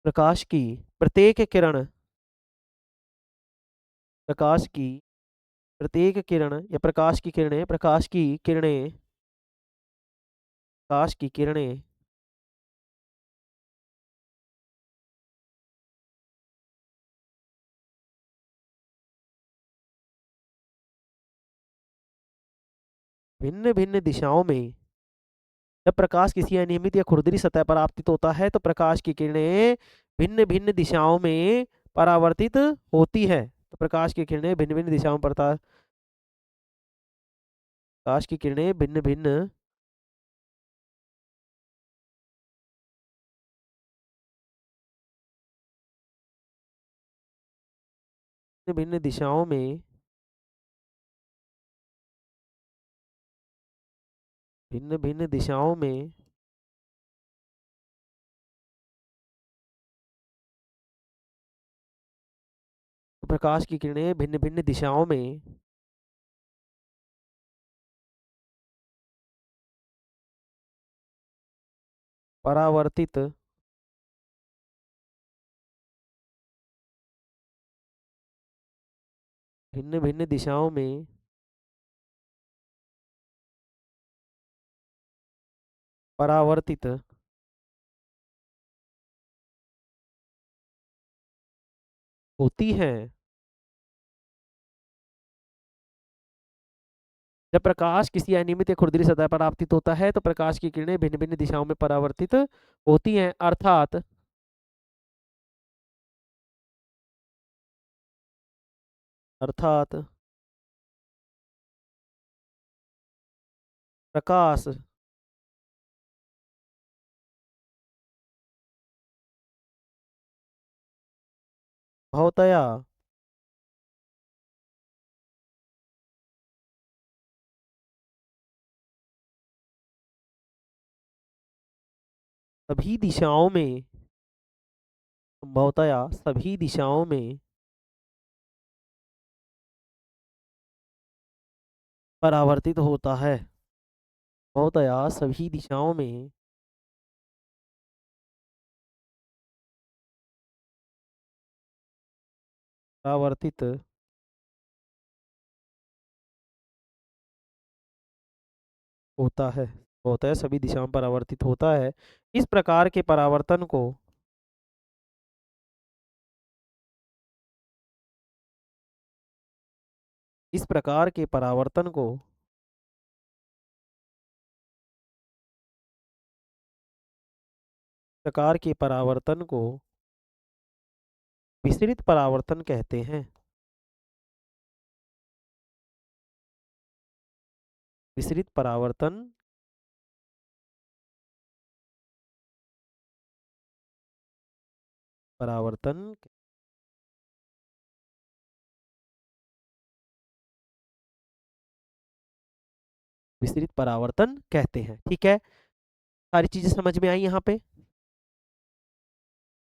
प्रकाश की प्रत्येक किरण प्रकाश की प्रत्येक किरण या प्रकाश की किरणें भिन्न भिन्न दिशाओं में जब प्रकाश किसी अनियमित या खुरदरी सतह पर आपतित होता है तो प्रकाश की किरणें भिन्न भिन्न दिशाओं में परावर्तित होती है, तो प्रकाश की किरणें भिन्न भिन्न दिशाओं में प्रकाश की किरणें भिन्न भिन्न भिन्न दिशाओं में भिन्न भिन्न दिशाओं में प्रकाश की किरणें भिन्न भिन्न दिशाओं में परावर्तित भिन्न भिन्न दिशाओं में परावर्तित होती हैं। जब प्रकाश किसी अनियमित या खुरदरी सतह पर आपतित होता है तो प्रकाश की किरणें भिन्न भिन्न दिशाओं में परावर्तित होती हैं, अर्थात प्रकाश भौतया सभी दिशाओं में संभवतया सभी दिशाओं में परावर्तित होता है, संभवतया सभी दिशाओं में परावर्तित होता है, संभवतः सभी दिशाओं में परावर्तित होता है। इस प्रकार के परावर्तन को इस प्रकार के परावर्तन को प्रकार के परावर्तन को विसरित परावर्तन कहते हैं। विसरित परावर्तन परावर्तन विसरित परावर्तन कहते हैं। ठीक है, सारी चीजें समझ में आई यहाँ पे।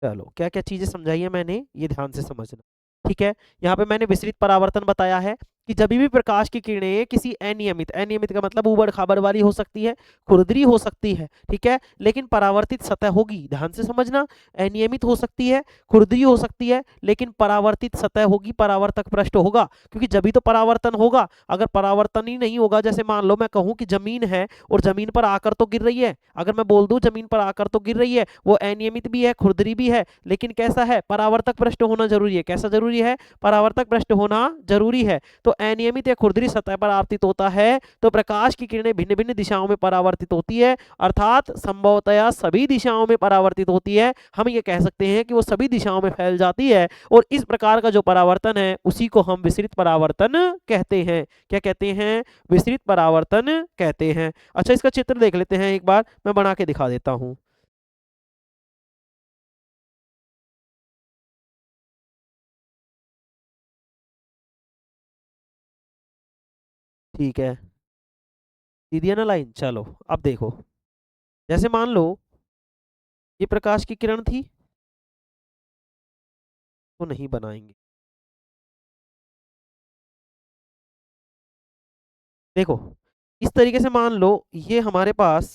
चलो, क्या क्या चीजें समझाई है मैंने, ये ध्यान से समझना। ठीक है, यहाँ पे मैंने विसरित परावर्तन बताया है कि जब भी प्रकाश की किरणें किसी अनियमित, अनियमित का मतलब उबड़ खाबड़ वाली हो सकती है, खुरदरी हो सकती है, ठीक है, लेकिन परावर्तित सतह होगी, ध्यान से समझना। अनियमित हो सकती है, खुरदरी हो सकती है, लेकिन परावर्तित सतह होगी, परावर्तक पृष्ठ होगा, क्योंकि जब भी तो परावर्तन होगा। अगर परावर्तन ही नहीं होगा, जैसे मान लो मैं कहूं कि जमीन है और जमीन पर आकर तो गिर रही है, अगर मैं बोल दूं जमीन पर आकर तो गिर रही है, वो अनियमित भी है, खुरदरी भी है, लेकिन कैसा है, परावर्तक पृष्ठ होना जरूरी है। कैसा जरूरी है, परावर्तक पृष्ठ होना जरूरी है। तो अनियमित या खुरदरी सतह पर आपतित होता है तो प्रकाश की किरणें भिन्न भिन्न दिशाओं में परावर्तित होती है, अर्थात संभवतया सभी दिशाओं में परावर्तित होती है। हम ये कह सकते हैं कि वो सभी दिशाओं में फैल जाती है, और इस प्रकार का जो परावर्तन है उसी को हम विसरित परावर्तन कहते हैं। क्या कहते हैं, विसरित परावर्तन कहते हैं। अच्छा, इसका चित्र देख लेते हैं एक बार, मैं बना के दिखा देता हूं। ठीक है, सीधी है ना लाइन। चलो अब देखो, जैसे मान लो ये प्रकाश की किरण थी, तो नहीं बनाएंगे। देखो, इस तरीके से मान लो ये हमारे पास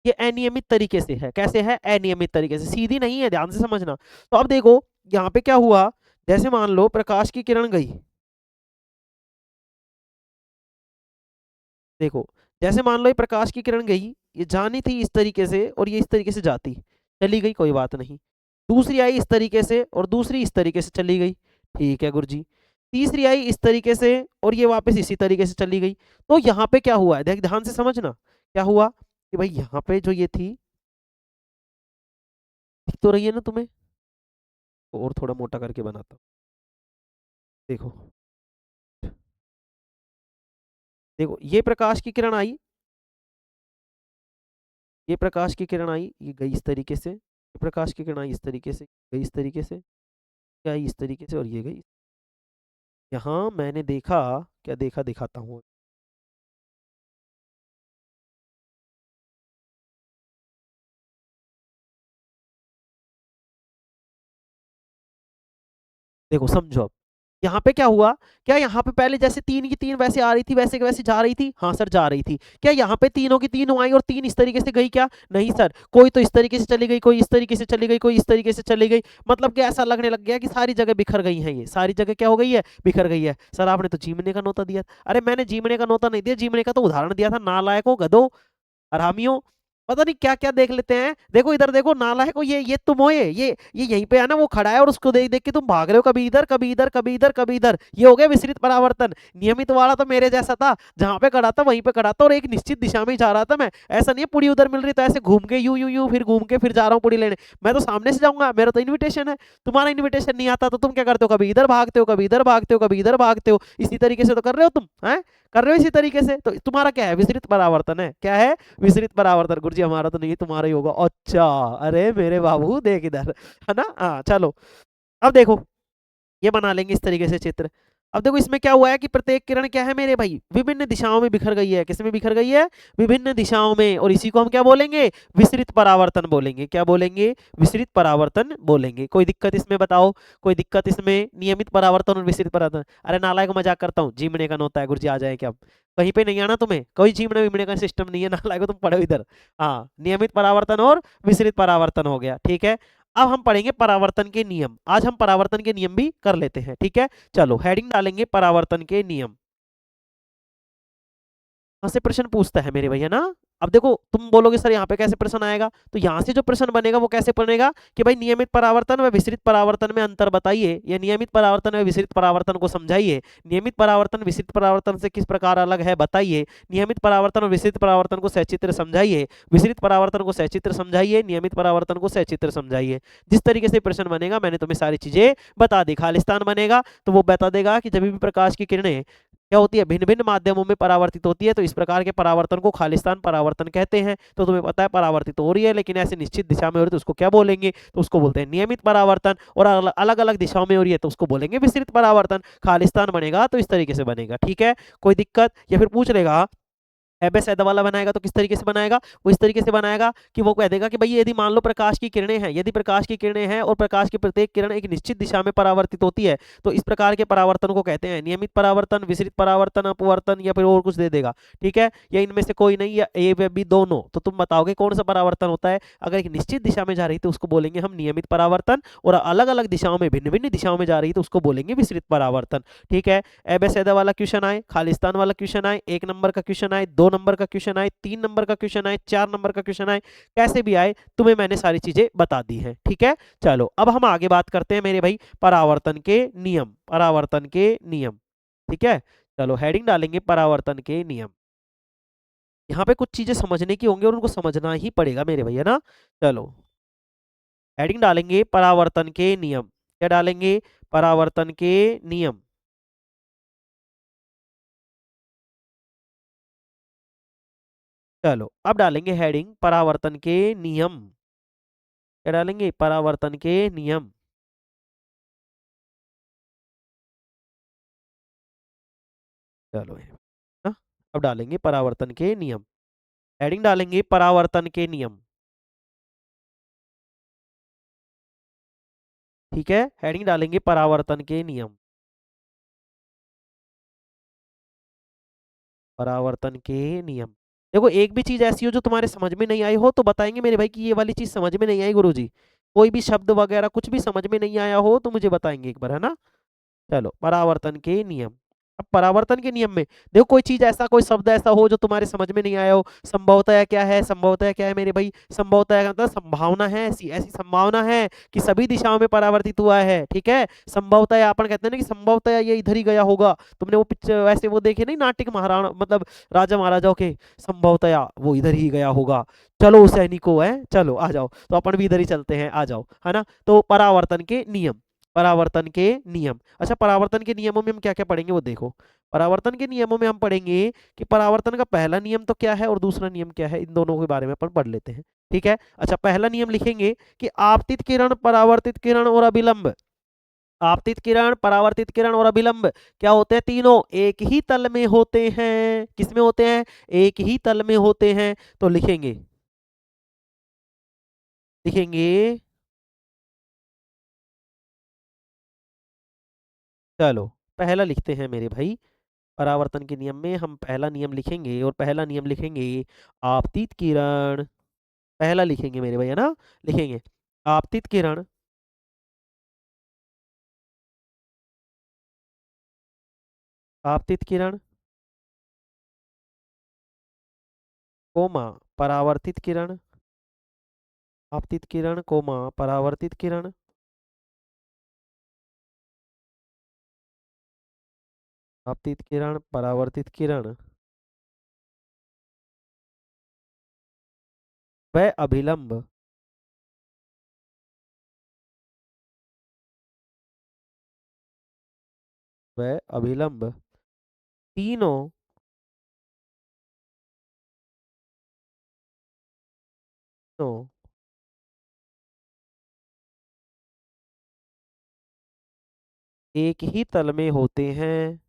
ये अनियमित तरीके से है। कैसे है, अनियमित तरीके से, सीधी नहीं है, ध्यान से समझना। तो अब देखो यहाँ पे क्या हुआ, जैसे मान लो प्रकाश की किरण गई, देखो जैसे मान लो ये प्रकाश की किरण गई, ये जानी थी इस तरीके से और ये इस तरीके से जाती, चली गई, कोई बात नहीं। दूसरी आई इस तरीके से और दूसरी इस तरीके से चली गई, ठीक है गुरुजी। तीसरी आई इस तरीके से और ये वापस इसी तरीके से चली गई। तो यहाँ पे क्या हुआ है, देख ध्यान से समझना, क्या हुआ कि भाई यहाँ पे जो ये थी, दिख तो रही है ना तुम्हें, और थोड़ा मोटा करके बनाता हूँ। देखो, देखो ये प्रकाश की किरण आई, ये प्रकाश की किरण आई, ये गई इस तरीके से, ये प्रकाश की किरण आई इस तरीके से, गई इस तरीके से, ये आई इस तरीके से और ये गई। यहाँ मैंने देखा, क्या देखा दिखाता हूँ। देखो समझो अब, यहाँ पे क्या हुआ, क्या यहाँ पे पहले जैसे तीन की तीन वैसे आ रही थी, वैसे की वैसे जा रही थी, हाँ सर जा रही थी। क्या यहाँ पे तीनों की तीनों आई और तीन इस तरीके से गई, क्या नहीं सर, कोई तो इस तरीके से चली गई, कोई इस तरीके से चली गई, कोई इस तरीके से चली गई। मतलब कि ऐसा लगने लग गया कि सारी जगह बिखर गई है, ये सारी जगह क्या हो गई है, बिखर गई है। सर आपने तो जीमने का नोता दिया। अरे मैंने जीमने का नोता नहीं दिया, जीमने का तो उदाहरण दिया था, नालायकों, गधों, हरामियों, पता नहीं क्या क्या देख लेते हैं। देखो इधर देखो, नालायक हो, ये तुम हो, ये यहीं पे है ना, वो खड़ा है और उसको देख देख के तुम भाग रहे हो, कभी इधर कभी इधर कभी इधर कभी इधर। ये हो गया विसरित परावर्तन। नियमित वाला तो मेरे जैसा था, जहां पे खड़ा था वहीं पे खड़ा था और एक निश्चित दिशा में ही जा रहा था मैं। ऐसा नहीं है पुड़ी उधर मिल रही तो ऐसे घूम के यूं यूं यूं फिर घूम के फिर जा रहा हूँ पुड़ी लेने। मैं तो सामने से जाऊंगा, मेरा तो इन्विटेशन है। तुम्हारा इन्विटेशन नहीं आता तो तुम क्या करते हो, कभी इधर भागते हो, कभी इधर भागते हो, कभी इधर भागते हो। इसी तरीके से तो कर रहे हो तुम, हैं, कर रहे हो इसी तरीके से। तो तुम्हारा क्या है, विसरित परावर्तन है। क्या है, विसरित परावर्तन। गुरुजी हमारा तो नहीं, तुम्हारा ही होगा। अच्छा, अरे मेरे बाबू देख इधर, है ना। हाँ चलो, अब देखो ये बना लेंगे इस तरीके से चित्र। अब देखो इसमें क्या हुआ है कि प्रत्येक किरण क्या है मेरे भाई, विभिन्न दिशाओं में बिखर गई है। किसमें बिखर गई है, विभिन्न दिशाओं में, और इसी को हम क्या बोलेंगे, विसरित परावर्तन बोलेंगे। क्या बोलेंगे, विसरित परावर्तन बोलेंगे। कोई दिक्कत इसमें बताओ, कोई दिक्कत इसमें, नियमित परावर्तन और विसरित परावर्तन। अरे नालायक, मजाक करता हूँ, जीमने का नोता है गुरुजी, आ जाए क्या, कहीं पे नहीं आना तुम्हें, कोई जीमने विमने का सिस्टम नहीं है, नालायक तुम पढ़ो इधर। हाँ, नियमित परावर्तन और विसरित परावर्तन हो गया, ठीक है। अब हम पढ़ेंगे परावर्तन के नियम। आज हम परावर्तन के नियम भी कर लेते हैं, ठीक है। चलो हेडिंग डालेंगे परावर्तन के नियम। वहां से प्रश्न पूछता है मेरे भैया ना, अब देखो तुम बोलोगे सर यहाँ पे कैसे प्रश्न आएगा, तो यहाँ से जो प्रश्न बनेगा वो कैसे बनेगा कि भाई नियमित परावर्तन व विसरित परावर्तन में अंतर बताइए, या नियमित परावर्तन व विसरित परावर्तन को समझाइए, नियमित परावर्तन विसरित परावर्तन से किस प्रकार अलग है बताइए, नियमित परावर्तन और विसरित परावर्तन को सचित्र समझाइए, विसरित परावर्तन को सचित्र समझाइए, नियमित परावर्तन को सचित्र समझाइए। जिस तरीके से प्रश्न बनेगा मैंने तुम्हें सारी चीजें बता दी। खालिस्तान बनेगा तो वो बता देगा कि जब भी प्रकाश की किरणें क्या होती है, भिन्न भिन्न माध्यमों में परावर्तित होती है, तो इस प्रकार के परावर्तन को खालिस्तान परावर्तन कहते हैं। तो तुम्हें पता है परावर्तित हो रही है लेकिन ऐसे निश्चित दिशा में हो रही है तो उसको क्या बोलेंगे, तो उसको बोलते हैं नियमित परावर्तन, और अलग अलग दिशाओं में हो रही है तो उसको बोलेंगे विसरित परावर्तन। खालिस्तान बनेगा तो इस तरीके से बनेगा। ठीक है, कोई दिक्कत? या फिर पूछ लेगा एबेस वाला बनाएगा तो किस तरीके से बनाएगा, वो इस तरीके से बनाएगा कि वो कह देगा कि भाई यदि मान लो प्रकाश की किरणें हैं, यदि प्रकाश की किरणें हैं और प्रकाश की प्रत्येक किरण एक निश्चित दिशा में परावर्तित होती है तो इस प्रकार के परावर्तन को कहते हैं नियमित परावर्तन, विसरित परावर्तन, अपवर्तन, या फिर और कुछ दे देगा। ठीक है, या इनमें से कोई नहीं, या ए व बी दोनों, तो तुम बताओगे कौन सा परावर्तन होता है। अगर एक निश्चित दिशा में जा रही तो उसको बोलेंगे हम नियमित परावर्तन, और अलग अलग दिशाओं में भिन्न भिन्न दिशाओं में जा रही तो उसको बोलेंगे विसरित परावर्तन। ठीक है, एबेस वाला क्वेश्चन आए, खालिस्तान वाला क्वेश्चन आए, 1 नंबर का क्वेश्चन आए, 2 नंबर का क्वेश्चन आए, 3 नंबर का क्वेश्चन आए, 4 नंबर का क्वेश्चन आए, कैसे भी आए तुम्हें मैंने सारी चीजें बता दी हैं। ठीक है, चलो अब हम आगे बात करते हैं मेरे भाई परावर्तन के नियम, परावर्तन के नियम। ठीक है, चलो हेडिंग डालेंगे परावर्तन के नियम। यहाँ पे कुछ चीजें समझने की होंगी और उनको समझना ही पड़ेगा मेरे भैया ना। चलो हेडिंग डालेंगे परावर्तन के नियम। क्या डालेंगे? परावर्तन के नियम। चलो अब डालेंगे हेडिंग परावर्तन के नियम। क्या डालेंगे? परावर्तन के नियम। चलो हाँ, अब डालेंगे परावर्तन के नियम। हेडिंग डालेंगे परावर्तन के नियम। ठीक है, हेडिंग डालेंगे परावर्तन के नियम। परावर्तन के नियम। देखो एक भी चीज ऐसी हो जो तुम्हारे समझ में नहीं आई हो तो बताएंगे मेरे भाई कि ये वाली चीज समझ में नहीं आई गुरुजी। कोई भी शब्द वगैरह कुछ भी समझ में नहीं आया हो तो मुझे बताएंगे एक बार, है ना। चलो परावर्तन के नियम। अब परावर्तन के नियम में देखो कोई चीज ऐसा, कोई शब्द ऐसा हो जो तुम्हारे समझ में नहीं आया हो। संभवतः क्या है? संभवतः क्या है मेरे भाई? संभवतः का मतलब संभावना है, ऐसी ऐसी संभावना है कि सभी दिशाओं में परावर्तित हुआ है। ठीक है, संभवतः अपन कहते हैं ना कि संभवतः ये इधर ही गया होगा। तुमने वो पिक्चर वैसे वो देखे नहीं, नाटक महाराणा मतलब राजा महाराजाओं के, संभवतः वो इधर ही गया होगा। चलो सैनिकों है, चलो आ जाओ, तो अपन भी इधर ही चलते हैं, आ जाओ, है ना। तो परावर्तन के नियम, परावर्तन के नियम। अच्छा परावर्तन के नियमों में हम क्या क्या पढ़ेंगे वो देखो। परावर्तन के नियमों में हम पढ़ेंगे कि परावर्तन का पहला नियम तो क्या है और दूसरा नियम क्या है, इन दोनों के बारे में अपन पढ़ लेते हैं। ठीक है, अच्छा पहला नियम लिखेंगे कि आपतित किरण, परावर्तित किरण और अभिलंब, आपतित किरण, परावर्तित किरण और अभिलंब क्या होते हैं? तीनों एक ही तल में होते हैं। किस में होते हैं? एक ही तल में होते हैं। तो लिखेंगे, लिखेंगे, चलो पहला लिखते हैं मेरे भाई। परावर्तन के नियम में हम पहला नियम लिखेंगे, और पहला नियम लिखेंगे आपतित किरण। पहला लिखेंगे मेरे भाई, है ना। लिखेंगे आपतित किरण, आपतित किरण कोमा परावर्तित किरण, आपतित किरण कोमा परावर्तित किरण, आपतित किरण परावर्तित किरण व अभिलंब, व अभिलंब तीनों तो एक ही तल में होते हैं।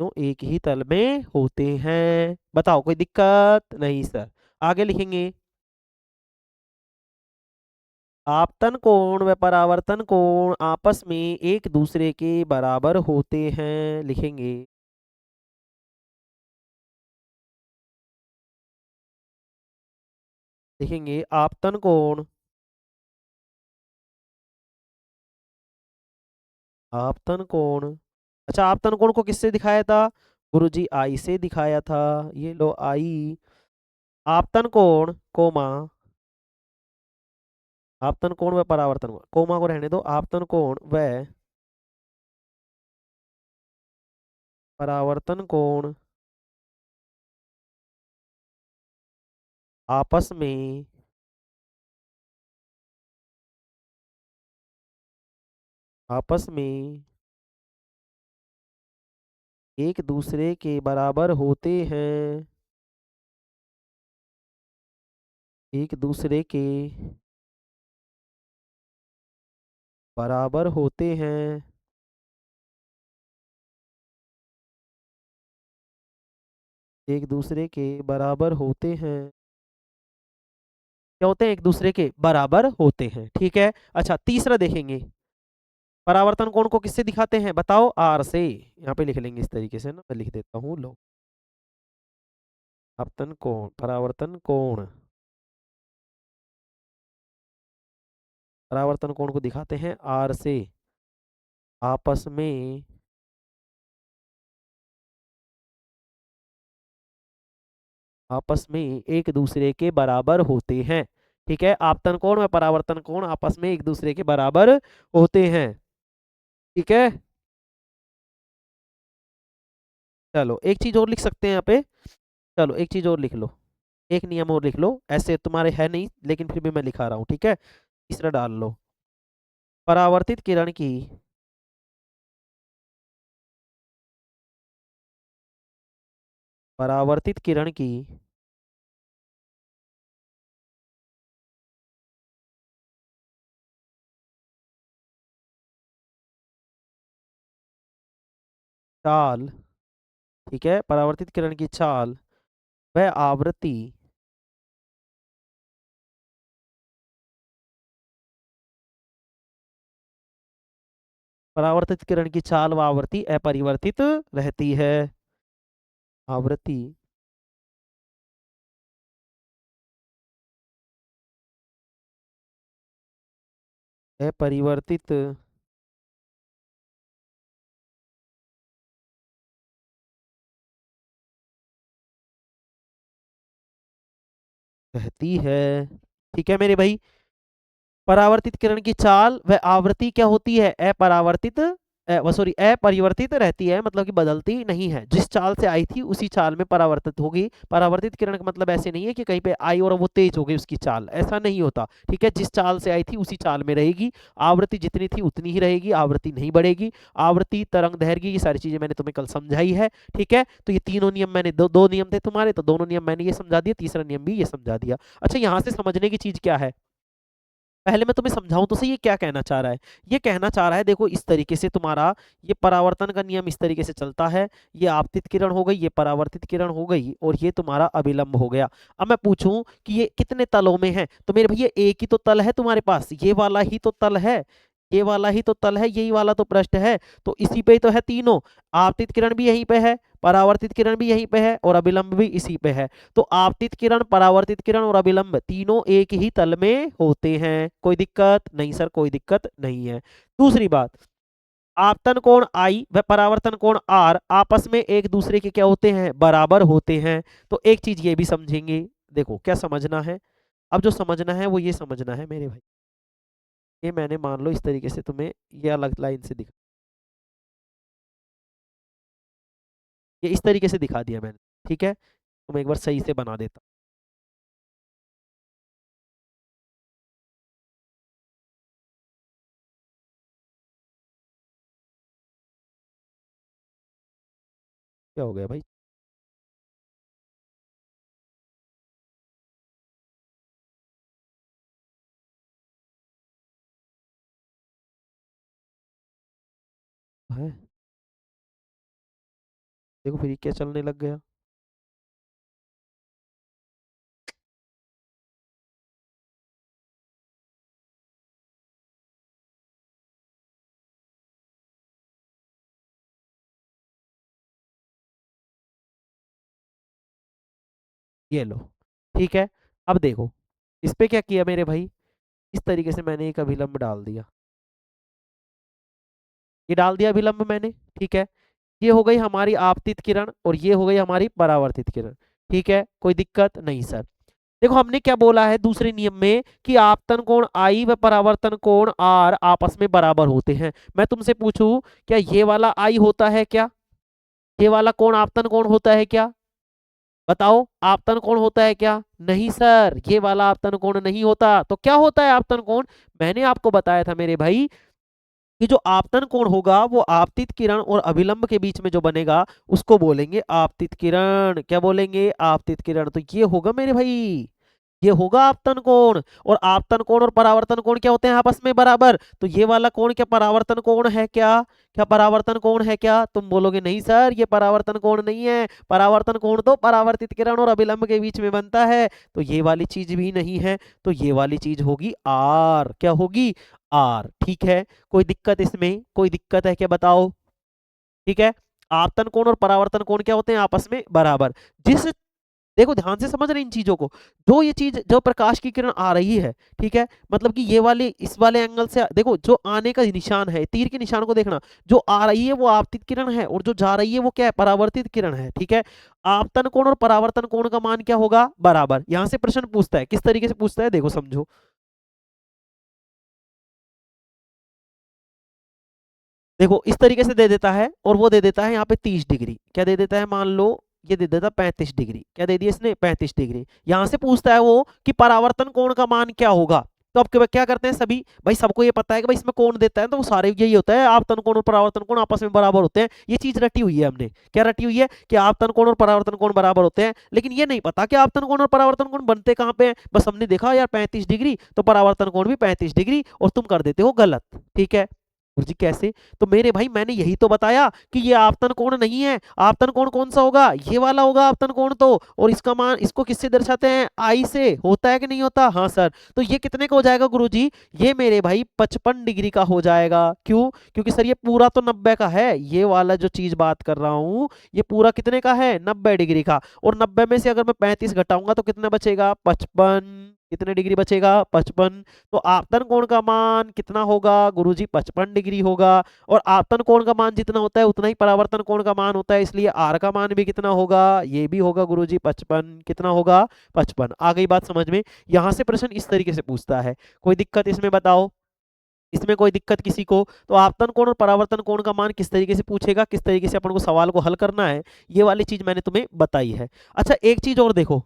तो एक ही तल में होते हैं। बताओ कोई दिक्कत नहीं सर। आगे लिखेंगे आपतन कोण व परावर्तन कोण आपस में एक दूसरे के बराबर होते हैं। लिखेंगे लिखेंगे आपतन कोण, आपतन कोण अच्छा, आपतन कोण को किससे दिखाया था गुरुजी? आई से दिखाया था। ये लो आई। आपतन कोण कोमा, आपतन कोण व परावर्तन कोण, कोमा को रहने दो, आपतन कोण व परावर्तन कोण आपस में आपस में एक दूसरे के बराबर होते हैं, एक दूसरे के बराबर होते हैं, एक दूसरे के बराबर होते हैं। क्या होते हैं? एक दूसरे के बराबर होते हैं। ठीक है। अच्छा, तीसरा देखेंगे। परावर्तन कोण को किससे दिखाते हैं बताओ? आर से। यहाँ पे लिख लेंगे इस तरीके से ना, मैं लिख देता हूँ, लो। आपतन कोण, परावर्तन कोण, परावर्तन कोण को दिखाते हैं आर से। आपस में आपस में एक दूसरे के बराबर होते हैं। ठीक है। आपतन कोण और परावर्तन कोण आपस में एक दूसरे के बराबर होते हैं। ठीक है। चलो एक चीज और लिख सकते हैं यहाँ पे। चलो एक चीज और लिख लो, एक नियम और लिख लो, ऐसे तुम्हारे है नहीं लेकिन फिर भी मैं लिखा रहा हूँ। ठीक है। तीसरा डाल लो। परावर्तित किरण की परावर्तित किरण की चाल, ठीक है, परावर्तित किरण की चाल वह आवृत्ति परावर्तित किरण की चाल व आवृत्ति अपरिवर्तित रहती है। आवृत्ति अपरिवर्तित रहती है। ठीक है मेरे भाई। परावर्तित किरण की चाल व आवृत्ति क्या होती है? अपरावर्तित, सॉरी, अपरिवर्तित रहती है, मतलब कि बदलती नहीं है। जिस चाल से आई थी उसी चाल में परावर्तित होगी। परावर्तित किरण का मतलब ऐसे नहीं है कि कहीं पे आई और वो तेज हो गई उसकी चाल, ऐसा नहीं होता। ठीक है। जिस चाल से आई थी उसी चाल में रहेगी। आवृत्ति जितनी थी उतनी ही रहेगी, आवृत्ति नहीं बढ़ेगी। आवृत्ति, तरंग दैर्घ्य, ये सारी चीजें मैंने तुम्हें कल समझाई है। ठीक है। तो ये तीनों नियम मैंने, दो नियम थे तुम्हारे, तो दोनों नियम मैंने ये समझा दिया, तीसरा नियम भी ये समझा दिया। अच्छा, यहां से समझने की चीज क्या है? पहले मैं तुम्हें समझाऊं तो सही, ये क्या कहना चाह रहा है? ये कहना चाह रहा है, देखो इस तरीके से तुम्हारा ये परावर्तन का नियम इस तरीके से चलता है। ये आपतित किरण हो गई, ये परावर्तित किरण हो गई, और ये तुम्हारा अभिलंब हो गया। अब मैं पूछूं कि ये कितने तलों में है, तो मेरे भैया एक ही तो तल है तुम्हारे पास, ये वाला ही तो तल है, ये वाला ही तो तल है, यही वाला तो पृष्ठ है। तो इसी पे ही तो है तीनों। आपतित किरण भी यहीं पे है, परावर्तित किरण भी यहीं पे है, और अभिलंब भी इसी पे है। तो आपतित किरण, परावर्तित किरण और अभिलंब तीनों एक ही तल में होते हैं। कोई दिक्कत नहीं सर, कोई दिक्कत नहीं है। दूसरी बात, आपतन कोण आई व परावर्तन कोण आर आपस में एक दूसरे के क्या होते हैं? बराबर होते हैं। तो एक चीज ये भी समझेंगे। देखो क्या समझना है, अब जो समझना है वो ये समझना है मेरे भाई। ये मैंने मान लो इस तरीके से तुम्हें ये अलग लाइन से दिखा, ये इस तरीके से दिखा दिया मैंने। ठीक है। तुम एक बार सही से बना देता। क्या हो गया भाई? है, देखो फिर ये क्या चलने लग गया। ये लो। ठीक है। अब देखो इस पे क्या किया मेरे भाई, इस तरीके से मैंने एक अभिलंब डाल दिया, ये डाल दिया अभिलंब मैंने। ठीक है। ये हो गई हमारी आपतित किरण और ये हो गई हमारी परावर्तित किरण। ठीक है, कोई दिक्कत नहीं सर। देखो हमने क्या बोला है दूसरे नियम में कि आपतन कोण आई व परावर्तन कोण आर आपस में बराबर होते हैं। मैं तुमसे पूछूं, क्या ये वाला आई होता है क्या? ये वाला कोण आपतन कोण होता है क्या? बताओ, आपतन कोण होता है क्या? नहीं सर, ये वाला आपतन कोण नहीं होता। तो क्या होता है आपतन कोण? मैंने आपको बताया था मेरे भाई कि जो आपतन कोण होगा वो आपतित किरण और अभिलंब के बीच में जो बनेगा उसको बोलेंगे आपतित किरण। क्या बोलेंगे? आपतित किरण। तो ये होगा मेरे भाई, ये होगा आपतन कोण। और आपतन कोण और परावर्तन कोण क्या होते हैं? आपस में बराबर। तो ये वाला कोण क्या परावर्तन कोण है क्या? क्या परावर्तन कोण है क्या? तुम बोलोगे नहीं सर, ये परावर्तन कोण नहीं है। परावर्तन कोण तो परावर्तित किरण और अभिलंब के बीच में बनता है, तो ये वाली चीज भी नहीं है। तो ये वाली चीज होगी आर। क्या होगी? आर। ठीक है, कोई दिक्कत इसमें? कोई दिक्कत है क्या? बताओ। ठीक है, आपतन कोण और परावर्तन कोण क्या होते हैं? आपस में बराबर। जिस, देखो ध्यान से समझ रहे हैं इन चीजों को। जो ये चीज, जो प्रकाश की किरण आ रही है, ठीक है, मतलब कि ये वाले इस वाले एंगल से देखो, जो आने का निशान है, तीर के निशान को देखना, जो आ रही है वो आपतित किरण है और जो जा रही है वो क्या है? परावर्तित किरण है। ठीक है, आपतन कोण और परावर्तन कोण का मान क्या होगा? बराबर। यहां से प्रश्न पूछता है, किस तरीके से पूछता है देखो समझो। देखो इस तरीके से दे देता है और वो दे देता है यहाँ पे 30 डिग्री। क्या दे देता है? मान लो ये दे देता 35 डिग्री। क्या दे दिया इसने? 35 डिग्री। यहां से पूछता है वो कि परावर्तन कोण का मान क्या होगा। तो अब क्या करते हैं सभी भाई, सबको ये पता है कि भाई इसमें कोण देता है तो वो सारे यही होता है, आपतन कोण और परावर्तन कोण आपस में बराबर होते हैं। ये चीज रटी हुई है हमने। क्या रटी हुई है? कि आपतन कोण और परावर्तन कोण बराबर होते हैं, लेकिन ये नहीं पता कि आपतन कोण और परावर्तन कोण बनते कहाँ पे हैं। बस हमने देखा यार 35 डिग्री, तो परावर्तन कोण भी 35 डिग्री, और तुम कर देते हो गलत। ठीक है गुरुजी कैसे? तो मेरे भाई मैंने यही तो बताया कि ये आपतन कोण नहीं है। आपतन कोण कौन सा होगा? ये वाला होगा आपतन कोण तो। और इसका मान, इसको किससे दर्शाते हैं? आई से। होता है कि नहीं होता? हाँ सर। तो ये कितने का हो जाएगा गुरुजी? ये मेरे भाई 55 डिग्री का हो जाएगा। क्यों? क्योंकि सर ये पूरा तो 90 का है, ये वाला जो चीज बात कर रहा हूँ ये पूरा कितने का है? 90 डिग्री का। और 90 में से अगर मैं 35 घटाऊंगा तो कितना बचेगा? 55। कितने डिग्री बचेगा? 55। तो आपतन कोण का मान कितना होगा गुरुजी? 55 डिग्री होगा। और आपतन कोण का मान जितना होता है उतना ही परावर्तन कोण का मान होता है, इसलिए आर का मान भी कितना होगा? ये भी होगा गुरुजी 55। कितना होगा? 55। आ गई बात समझ में? यहां से प्रश्न इस तरीके से पूछता है। कोई दिक्कत इसमें? बताओ, इसमें कोई दिक्कत किसी को? तो आपतन कोण और परावर्तन कोण का मान किस तरीके से पूछेगा, किस तरीके से अपन को सवाल को हल करना है, ये वाली चीज मैंने तुम्हें बताई है। अच्छा एक चीज और देखो,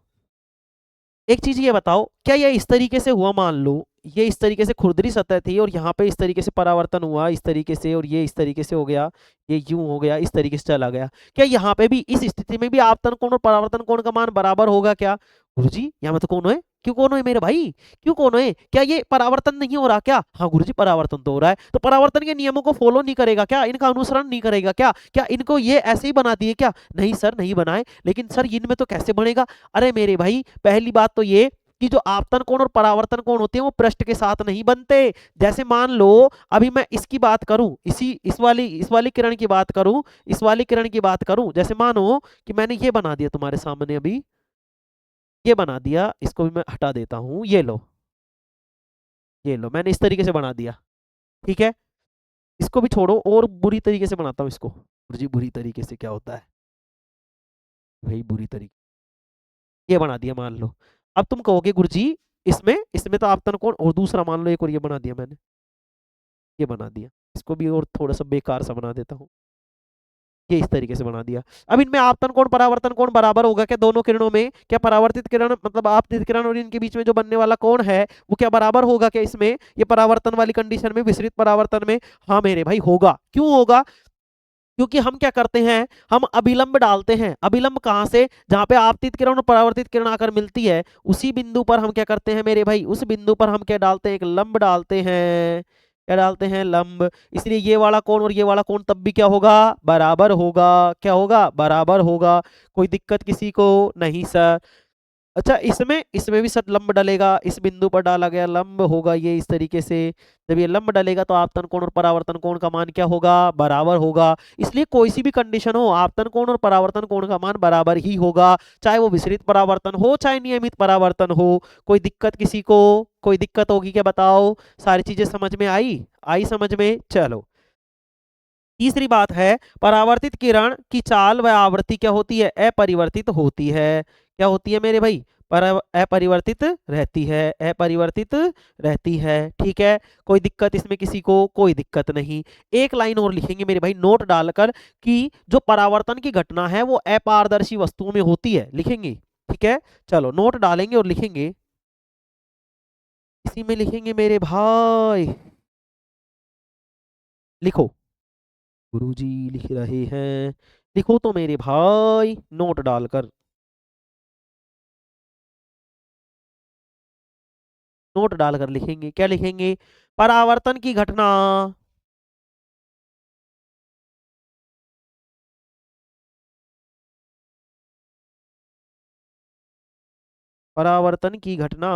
एक चीज ये बताओ, क्या ये इस तरीके से हुआ? मान लो ये इस तरीके से खुरदरी सतह थी और यहाँ पे इस तरीके से परावर्तन हुआ इस तरीके से, और ये इस तरीके से हो गया, ये यूं हो गया, इस तरीके से चला गया। क्या यहाँ पे भी इस स्थिति में भी आपतन कोण और परावर्तन कोण का मान बराबर होगा क्या? गुरुजी यहाँ में तो कौन है? क्यों कौन है मेरे भाई? क्यों कौन है? क्या ये परावर्तन नहीं हो रहा क्या? हाँ गुरुजी परावर्तन तो हो रहा है। तो परावर्तन के नियमों को फॉलो नहीं करेगा क्या? इनका अनुसरण नहीं करेगा क्या? क्या इनको ये ऐसे ही बना दिए क्या? नहीं सर नहीं बनाए, लेकिन सर इनमें तो कैसे बनेगा? अरे मेरे भाई पहली बात तो ये कि जो आपतन कोण और परावर्तन कोण होते हैं वो पृष्ठ के साथ नहीं बनते। जैसे मान लो अभी मैं इसकी बात करूं, इस वाली किरण की बात करूं, इस वाली किरण की बात करूं, जैसे मानो कि मैंने ये बना दिया तुम्हारे सामने, अभी ये बना दिया, इसको भी मैं हटा देता हूं। ये लो मैंने इस तरीके से बना दिया। ठीक है, इसको भी छोड़ो और बुरी तरीके से बनाता हूं इसको। जी बुरी तरीके से क्या होता है भाई? बुरी तरीके ये बना दिया मान लो। अब तुम कहोगे गुरुजी इसमें इसमें तो आपतन कोण, और दूसरा मान लो एक और ये बना दिया मैंने, ये बना दिया, इसको भी और थोड़ा सा बेकार सा बना देता हूँ। ये इस तरीके से बना दिया। अब इनमें आपतन कोण परावर्तन कोण बराबर होगा क्या दोनों किरणों में? क्या परावर्तित किरण मतलब आपतित किरण और इनके बीच में जो बनने वाला कोण है वो क्या बराबर होगा क्या इसमें? ये परावर्तन वाली कंडीशन में, विसरित परावर्तन में? हाँ मेरे भाई होगा। क्यों होगा? क्योंकि हम क्या करते हैं, हम अभिलंब डालते हैं। अभिलंब कहाँ से? जहां पे आपतित किरण और परावर्तित किरण आकर मिलती है उसी बिंदु पर हम क्या करते हैं मेरे भाई? उस बिंदु पर हम क्या डालते हैं? एक लंब डालते हैं। क्या डालते हैं? लंब। इसलिए ये वाला कोण और ये वाला कोण तब भी क्या होगा? बराबर होगा। क्या होगा? बराबर होगा। कोई दिक्कत किसी को? नहीं सर। अच्छा इसमें इसमें भी सर लंब डलेगा, इस बिंदु पर डाला गया लंब होगा ये इस तरीके से। जब ये लंब डलेगा तो आपतन कोण और परावर्तन कोण का मान क्या होगा? बराबर होगा। इसलिए कोई सी भी कंडीशन हो आपतन कोण और परावर्तन कोण का मान बराबर ही होगा, चाहे वो विसरित परावर्तन हो चाहे नियमित परावर्तन हो। कोई दिक्कत किसी को? कोई दिक्कत होगी क्या? बताओ। सारी चीजें समझ में आई? आई समझ में? चलो तीसरी बात है, परावर्तित किरण की चाल व आवृत्ति क्या होती है? अपरिवर्तित होती है। क्या होती है मेरे भाई? अपरिवर्तित रहती है, अपरिवर्तित रहती है। ठीक है, कोई दिक्कत इसमें किसी को? कोई दिक्कत नहीं। एक लाइन और लिखेंगे मेरे भाई नोट डालकर कि जो परावर्तन की घटना है वो अपारदर्शी वस्तुओं में होती है, लिखेंगे। ठीक है, चलो नोट डालेंगे और लिखेंगे, इसी में लिखेंगे मेरे भाई। लिखो, गुरुजी लिख रहे हैं, लिखो तो मेरे भाई नोट डालकर, नोट डालकर लिखेंगे। क्या लिखेंगे? परावर्तन की घटना, परावर्तन की घटना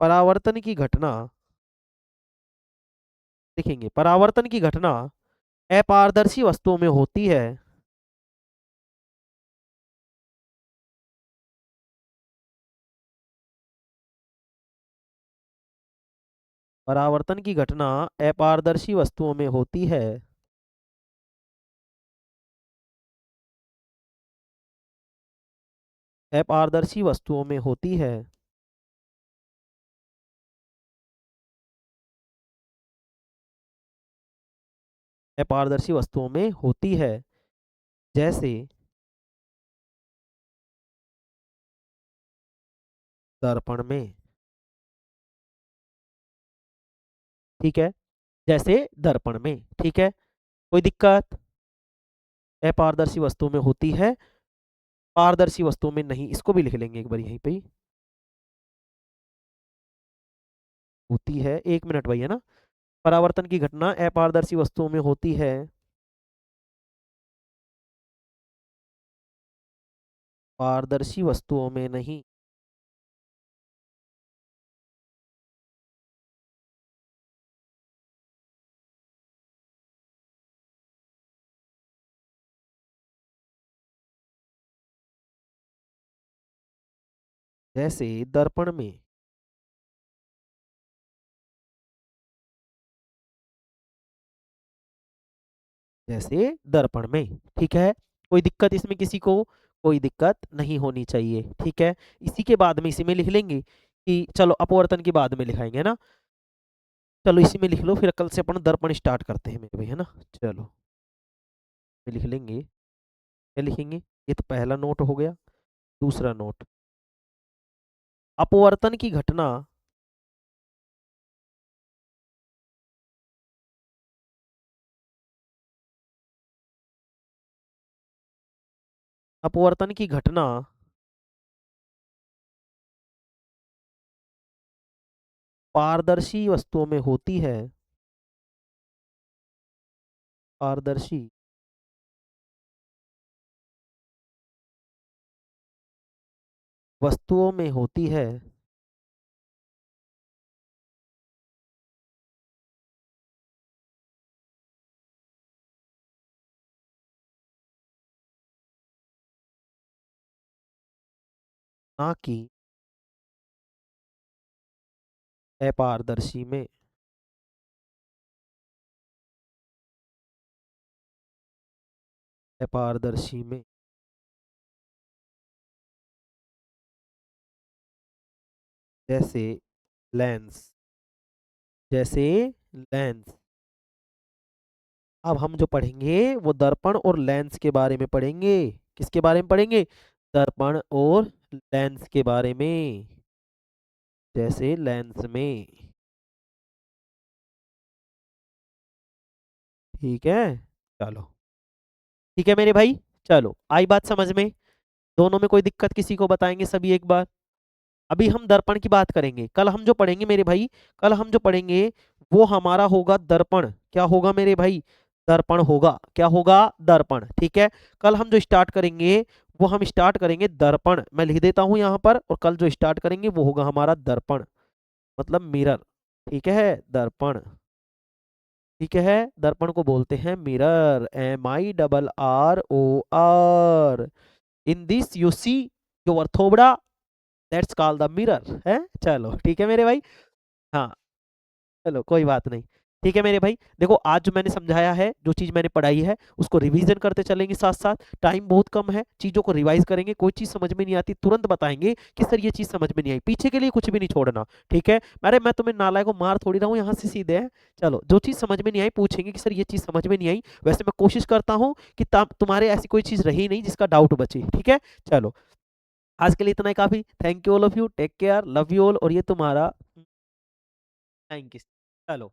परावर्तन की घटना लिखेंगे, परावर्तन की घटना अपारदर्शी वस्तुओं में होती है। परावर्तन की घटना अपारदर्शी वस्तुओं में होती है। अपारदर्शी वस्तुओं में होती है। अपारदर्शी वस्तुओं में होती है, जैसे दर्पण में। ठीक है, जैसे दर्पण में। ठीक है, कोई दिक्कत? अपारदर्शी वस्तुओं में होती है, पारदर्शी वस्तुओं में नहीं। इसको भी लिख लेंगे एक बार यहीं पे ही। होती है, 1 मिनट भैया ना। परावर्तन की घटना अपारदर्शी वस्तुओं में होती है, पारदर्शी वस्तुओं में नहीं। जैसे दर्पण में। जैसे दर्पण में। ठीक है, कोई दिक्कत इसमें किसी को? कोई दिक्कत नहीं होनी चाहिए। ठीक है, इसी के बाद में इसी में लिख लेंगे कि चलो अपवर्तन के बाद में लिखाएंगे ना। चलो इसी में लिख लो, फिर कल से अपन दर्पण स्टार्ट करते हैं मेरे भाई, है ना। चलो लिख लेंगे, क्या लिखेंगे? ये तो पहला नोट हो गया। दूसरा नोट, अपवर्तन की घटना अपवर्तन की घटना पारदर्शी वस्तुओं में होती है। पारदर्शी वस्तुओं में होती है, ना कि अपारदर्शी में। अपारदर्शी में, जैसे लेंस। जैसे लेंस। अब हम जो पढ़ेंगे वो दर्पण और लेंस के बारे में पढ़ेंगे। किसके बारे में पढ़ेंगे? दर्पण और लेंस के बारे में। जैसे लेंस में। ठीक है, चलो। ठीक है मेरे भाई, चलो आई बात समझ में? दोनों में कोई दिक्कत किसी को? बताएंगे सभी एक बार। अभी हम दर्पण की बात करेंगे। कल हम जो पढ़ेंगे मेरे भाई, कल हम जो पढ़ेंगे वो हमारा होगा दर्पण। क्या होगा मेरे भाई? दर्पण होगा। क्या होगा? दर्पण। ठीक है, कल हम जो स्टार्ट करेंगे वो हम स्टार्ट करेंगे दर्पण। मैं लिख देता हूं यहाँ पर, और कल जो स्टार्ट करेंगे वो होगा हमारा दर्पण, मतलब मिरर। ठीक है, दर्पण। ठीक है, दर्पण को बोलते हैं mirror, MIRROR। In this you see your थोबड़ा दैट्स कॉल्ड द मिरर है। चलो ठीक है मेरे भाई। हाँ, चलो कोई बात नहीं। ठीक है मेरे भाई, देखो आज जो मैंने समझाया है, जो चीज़ मैंने पढ़ाई है, उसको रिवीजन करते चलेंगे साथ साथ। टाइम बहुत कम है, चीज़ों को रिवाइज करेंगे। कोई चीज़ समझ में नहीं आती तुरंत बताएंगे कि सर ये चीज़ समझ में नहीं आई, पीछे के लिए कुछ भी नहीं छोड़ना। ठीक है, अरे मैं तुम्हें नालायक को मार थोड़ी रहा हूँ यहाँ से सीधे है। चलो जो चीज़ समझ में नहीं आई पूछेंगे कि सर ये चीज़ समझ में नहीं आई। वैसे मैं कोशिश करता हूँ कि तुम्हारे ऐसी कोई चीज़ रही नहीं जिसका डाउट बचे। ठीक है, चलो आज के लिए इतना ही काफ़ी। Thank you all of you, take care, love you all. और ये तुम्हारा थैंक यू। चलो।